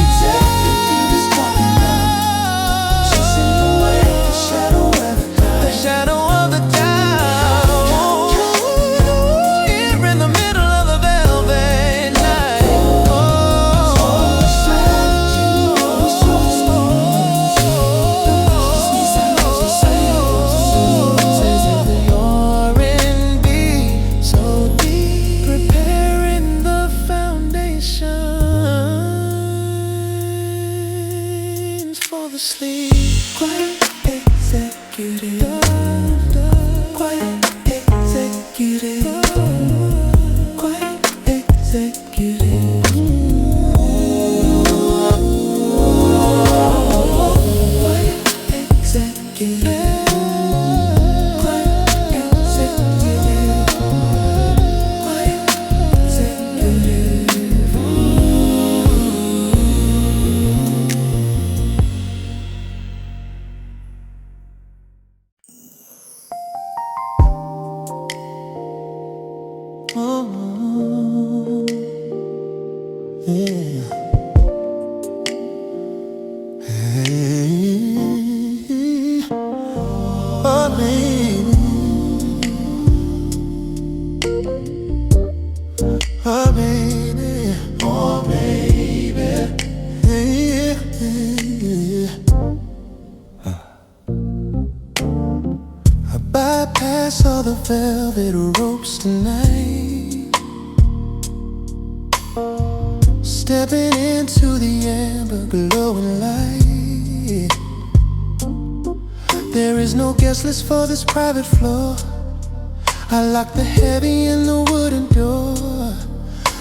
Executive is clocking out, chasing away the shadow of the doubt. Here in the middle of the velvet night, oh, sleep. Quiet executive. Quiet executive. Quiet executive. Quiet executive. Bypass all the velvet ropes tonight, stepping into the amber glowing light. There is no guest list for this private floor. I lock the heavy in the wooden door.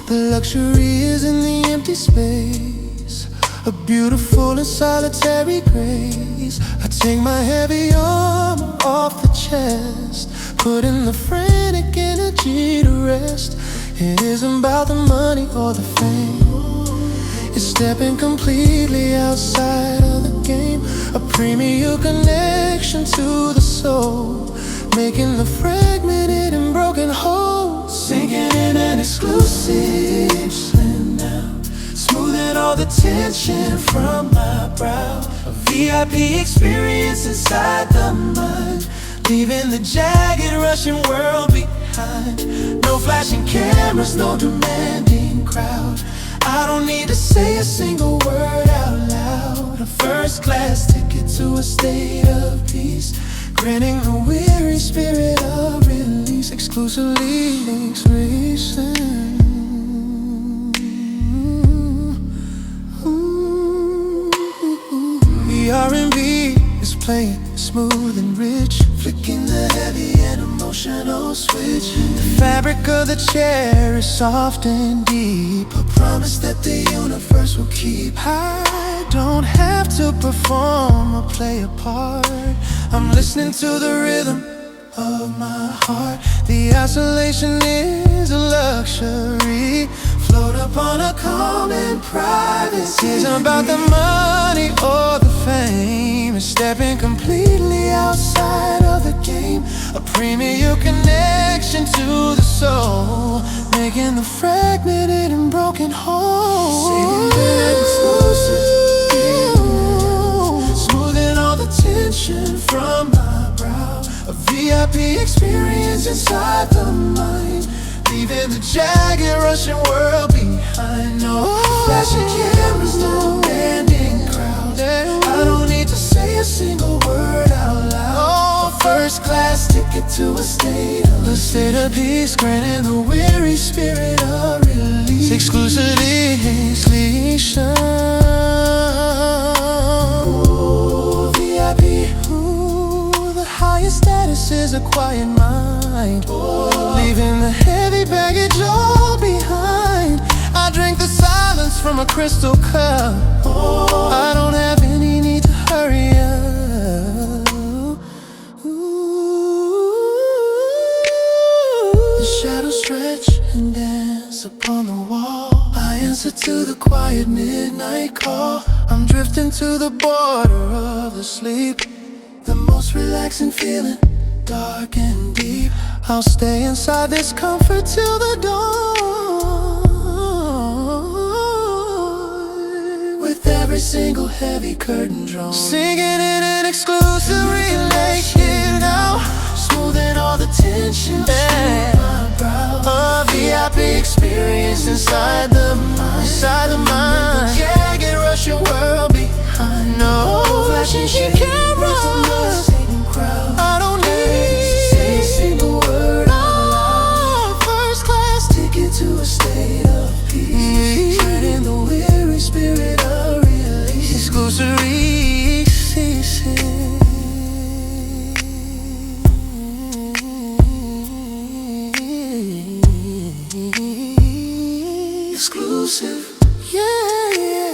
The luxury is in the empty space, a beautiful and solitary grace. I take my heavy armor off the chest, putting the frantic energy to rest. It isn't about the money or the fame, it's stepping completely outside of the game. A premium connection to the soul, making the fragmented and broken whole. Sinking in an exclusive slim now, smoothing all the tension from my brow. A VIP experience inside the mud, leaving the jagged Russian world behind. No flashing cameras, no demanding crowd. I don't need to say a single word out loud. A first class ticket to a state of peace, granting the weary spirit of release. Exclusively Relaxation. The R&B is playing smooth and rich, flicking the heavy and emotional switch. The fabric of the chair is soft and deep, a promise that the universe will keep. I don't have to perform or play a part, I'm listening to the rhythm of my heart. The isolation is a luxury, float upon a calm and privacy. It isn't about the money or the fame, it's stepping completely outside of the game. A premium connection to the soul, making the fragmented and broken whole. Singing that exclusive, smoothing all the tension from my brow. A VIP experience inside the mind, leaving the jagged Russian world behind. No flashing cameras, no demanding crowds. I don't need to say a single word out loud. A first class ticket to a state of peace, granting the weary spirit of release. Exclusively Relaxation. Ooh, VIP. Ooh, the highest status is a quiet mind, leaving the heavy baggage all behind. I drink the silence from a crystal cup, I don't have any need to hurry up. The shadows stretch and dance upon the wall. I answer to the quiet midnight call. I'm drifting to the border of the sleep, the most relaxing feeling, dark and deep. I'll stay inside this comfort till the dawn, with every single heavy curtain drawn. Singing in an exclusive relation now, smoothing all the tension from my brow. A VIP experience inside the mind, inside the mind. The jagged Russian world behind. No flashing cameras, I don't need to say a single word out loud. First class ticket to a state of peace, turning the weary spirit of release. Exclusive exclusive. Yeah, yeah,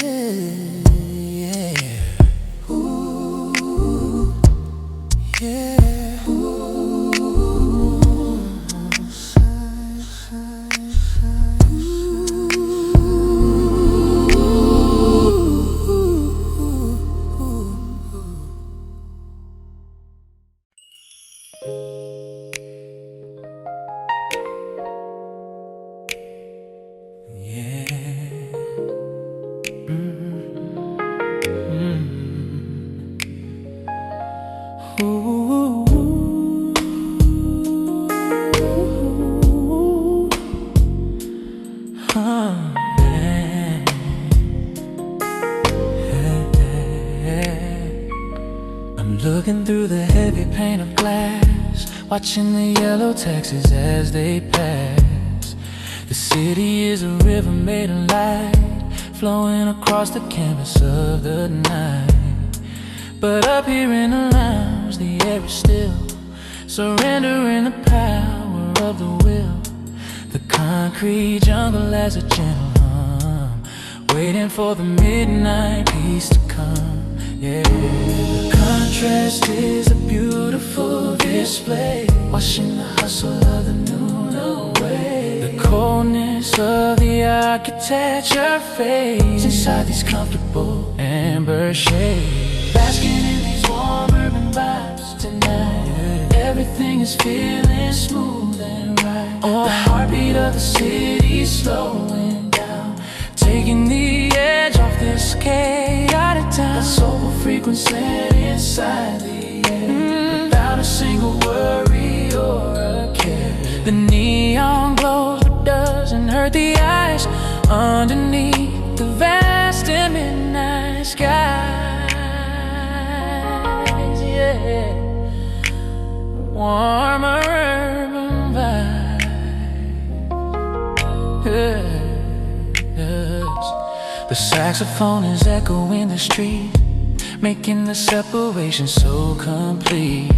yeah, yeah. Ooh, yeah. Ooh, side, side, side. I'm looking through the heavy pane of glass, watching the yellow taxis as they pass. The city is a river made of light, flowing across the canvas of the night. But up here in the lounge, the air is still, surrendering the power of the will. The concrete jungle has a gentle hum, waiting for the midnight peace to come. Yeah, the contrast is a beautiful display, watching the hustle of the noon away. The coldness of the architecture fades inside these comfortable amber shades. Basking in these warm urban vibes tonight, everything is feeling smooth and right. The heartbeat of the city slowing down, taking the edge off this chaotic town. A soulful frequency inside the air, without a single worry or a care. The neon glows but doesn't hurt the eyes, underneath the vast and midnight skies. Yeah, warmer urban vibe. Yes. The saxophone is echoing the street, making the separation so complete.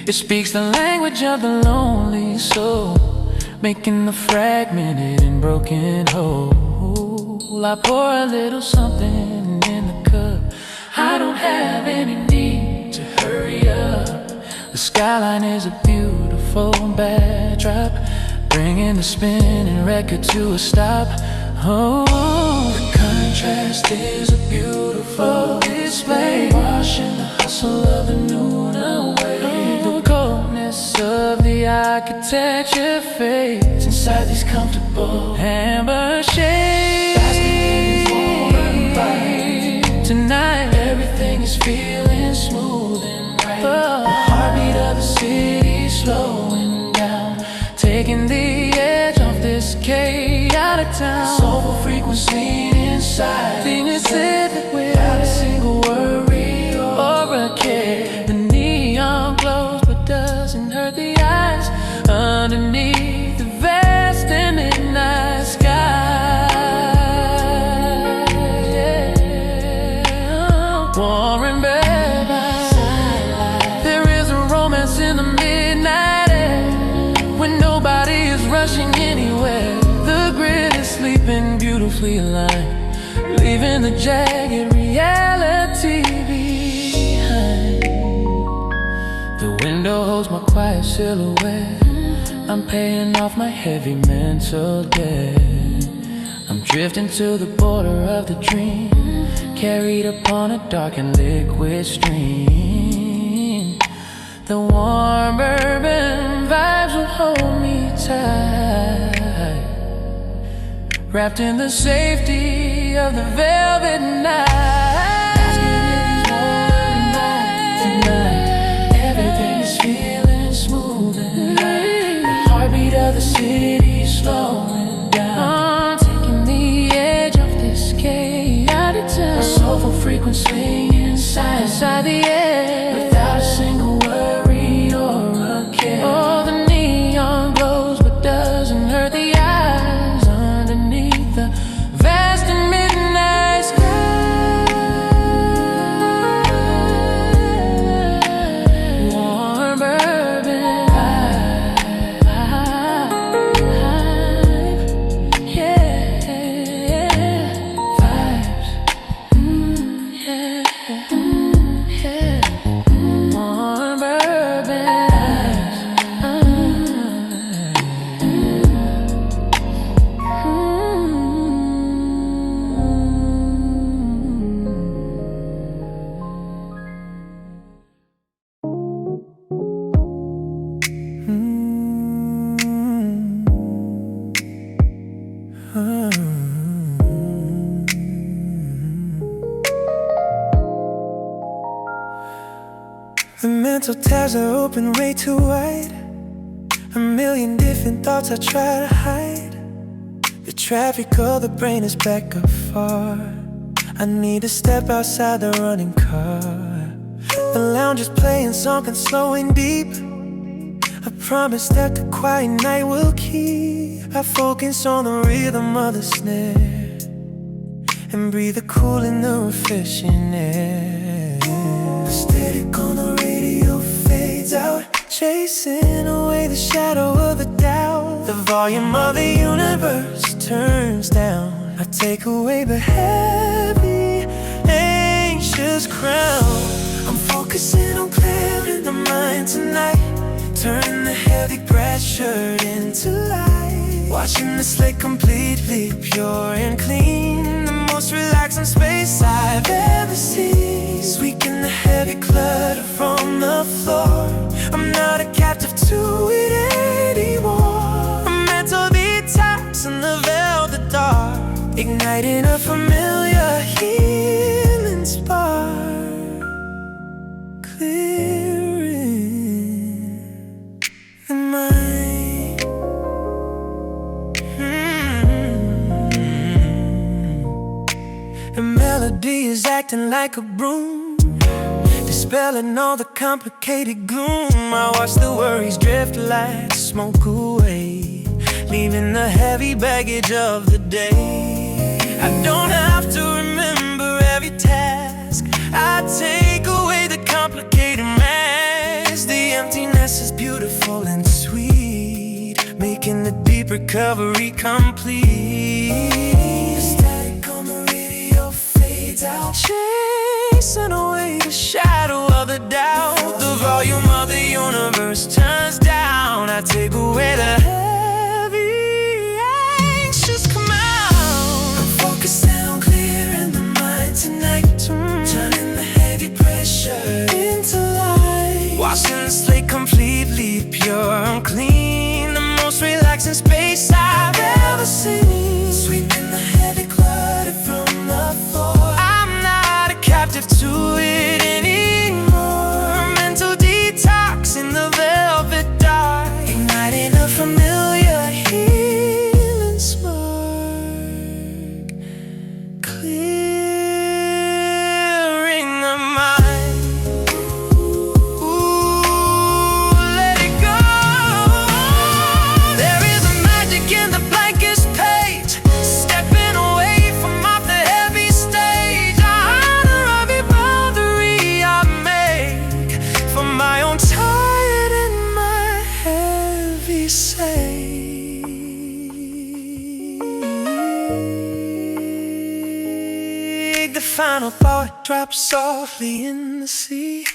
It speaks the language of the lonely soul, making the fragmented and broken whole. I pour a little something in the cup, I don't have any need to hurry up. The skyline is a beautiful backdrop, bringing the spinning record to a stop. Oh, the contrast is a beautiful display, washing the hustle of the noon away. The coldness of the architecture fades inside these comfortable amber shades. Tonight everything is feeling smooth and right. The heartbeat of the city slowing down, taking the edge off this chaotic town. Soulful frequency inside, thing is said without a single worry or a care. The neon glows but doesn't hurt the eyes, underneath the vast and midnight sky. Yeah. Warren Bear, there is a romance in the midnight air, when nobody is rushing anywhere. The grid is sleeping beautifully aligned, leaving the jagged reality behind. The window holds my quiet silhouette, I'm paying off my heavy mental debt. I'm drifting to the border of the dream, carried upon a dark and liquid stream. The warm urban vibes will hold me tight, wrapped in the safety of the velvet night. Tonight, everything is feeling smooth and right. The heartbeat of the city slowing down, taking the edge off this chaotic town. A soulful frequency inside the air, without a single worry or a care. Oh, the neon glows but doesn't hurt the eyes, underneath the vast and midnight sky. Warm urban vibe, yeah. The mental tabs are open way too wide. A million different thoughts I try to hide. The traffic of the brain is back up far. I need to step outside the running car. The lounge is playing something slow and deep. I promise that the quiet night will keep. I focus on the rhythm of the snare and breathe the cool and the refreshing air. The static on the radio fades out, chasing away the shadow of a doubt. The volume of the universe turns down. I take away the heavy, anxious crown. I'm focusing on clearing the mind tonight, turning the heavy pressure into light. Watching the slate completely pure and clean, the most relaxing space I've ever seen. Sweeping the heavy clutter from the floor. I'm not a captive to it anymore. A mental detox in the velvet dark, igniting a familiar healing spark, clearing the mind. The melody is acting like a broom, dispelling all the complicated gloom. I watch the worries drift like smoke away, leaving the heavy baggage of the day. I don't have to remember every task. I take away the complicated mess. The emptiness is beautiful and sweet, making the deep recovery complete. The static on the radio fades out, chasing away the shadow of the doubt. The volume of the universe turns down. I take away the heavy, anxious command. I'm focusing on clearing the mind tonight, turning the heavy pressure into light. Washing the slate completely pure and clean, the most relaxing space I've ever seen. Sweeping the heavy clutter from the floor. I'm not a captive to it anymore. Mental detox in the velvet dark, igniting a familiar healing spark, clearing the mind. Ooh, let it go. There is a magic in the blankest page, stepping away from off the heavy stage. I honor every boundary I make for my own tired and my heavy sake. The final thought drops softly in the sea,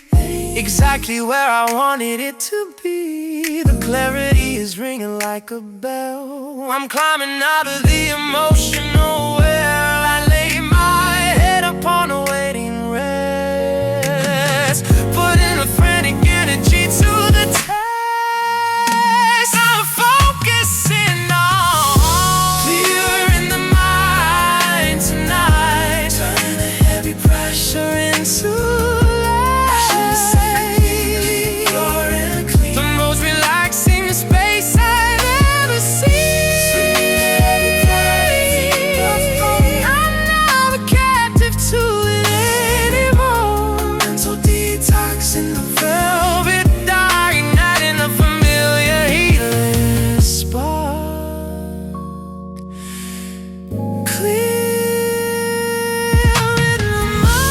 exactly where I wanted it to be. The clarity is ringing like a bell. I'm climbing out of the emotional well. I lay my head upon a waiting rest, putting a frantic energy to the test. I'm focusing on clearing the mind tonight, turning the heavy pressure into light. The most relaxing space I've ever seen. I'm not a captive to it anymore. Mental detox in the velvet dark, igniting a familiar healing spark, clearing the mind.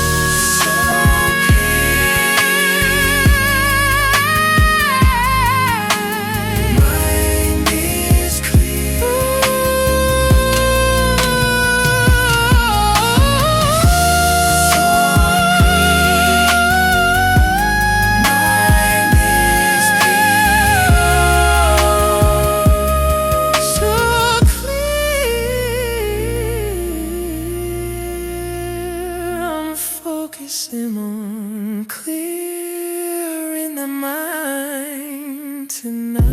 Mind is clear. Mind is clear. So clear. I'm focusing on clearing the mind tonight.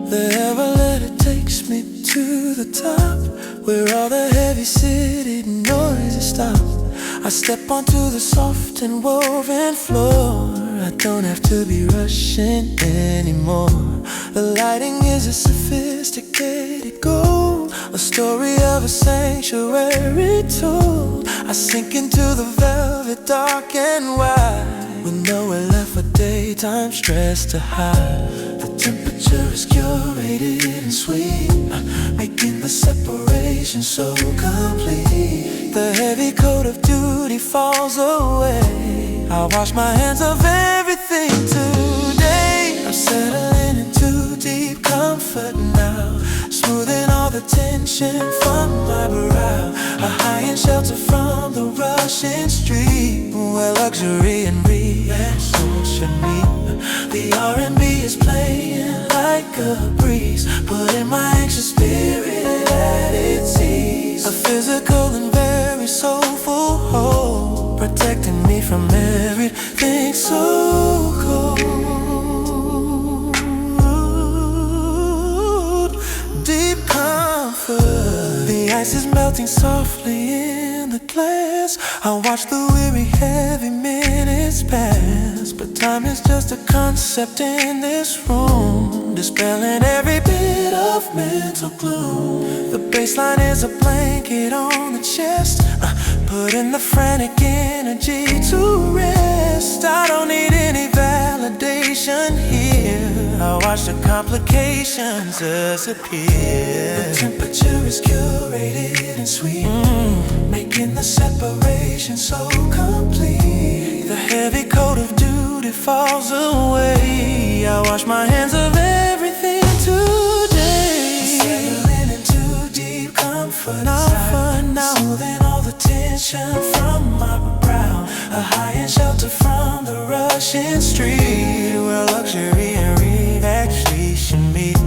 The elevator takes me to the top, where all the heavy city noises stop. I step onto the soft and woven floor. I don't have to be rushing anymore. The lighting is a sophisticated goal, a story of a sanctuary told. I sink into the velvet dark and wide, with nowhere left for daytime stress to hide. The temperature is curated and sweet, making the separation so complete. The heavy coat of duty falls away. I wash my hands of everything today. I'm settling into deep comfort now, smoothing all the tension from my brow. A high-end shelter from the rushing street, where luxury and relaxation meet. The R&B is playing like a breeze, putting my anxious spirit at its ease. A physical and very soulful hold, protecting me from everything so cold. Deep comfort. The ice is melting softly in the glass. I watch the weary, heavy minutes pass, but time is just a concept in this room, dispelling every bit of mental gloom. The baseline is a blanket on the chest, putting the frantic energy to rest. I don't need any validation here. I watch the complications disappear. The temperature is curated and sweet, making the separation so complete. The heavy coat of duty falls away. I wash my hands of everything today. Settling into deep comfort now, smoothing all the tension from my brow. A high-end shelter from the rushing street, where luxury and relaxation meet.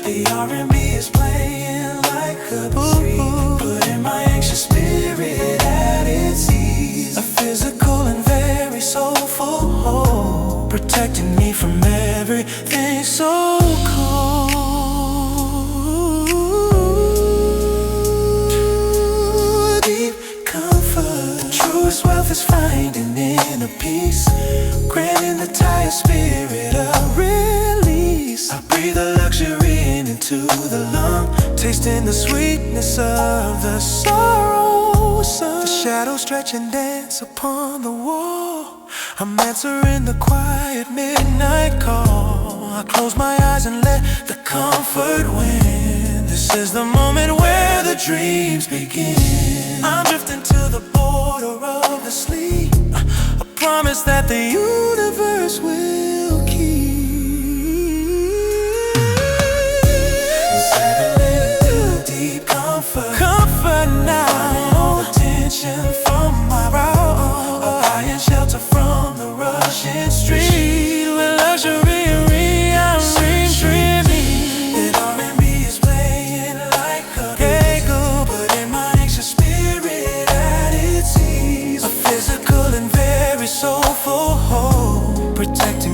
The R&B is playing like a breeze, putting my anxious spirit at its ease. A physical and very soulful hold, protecting me from everything so cold. Deep comfort. The truest wealth is finding inner peace, granting the tired spirit a release. I breathe the luxury in into the lung, tasting the sweetness of the sorrow. The shadows stretch and dance upon the wall. I'm answering the quiet midnight call. I close my eyes and let the comfort win. This is the moment where the dreams begin. I'm drifting to the border of the sleep, a promise that the universe will keep. Settling into deep comfort now. All the tension from my brow, a high-end shelter from the rushing street, where luxury and reality meet. And R&B is playing like a giggle, putting my anxious spirit at its ease. A physical and very soulful hold, protecting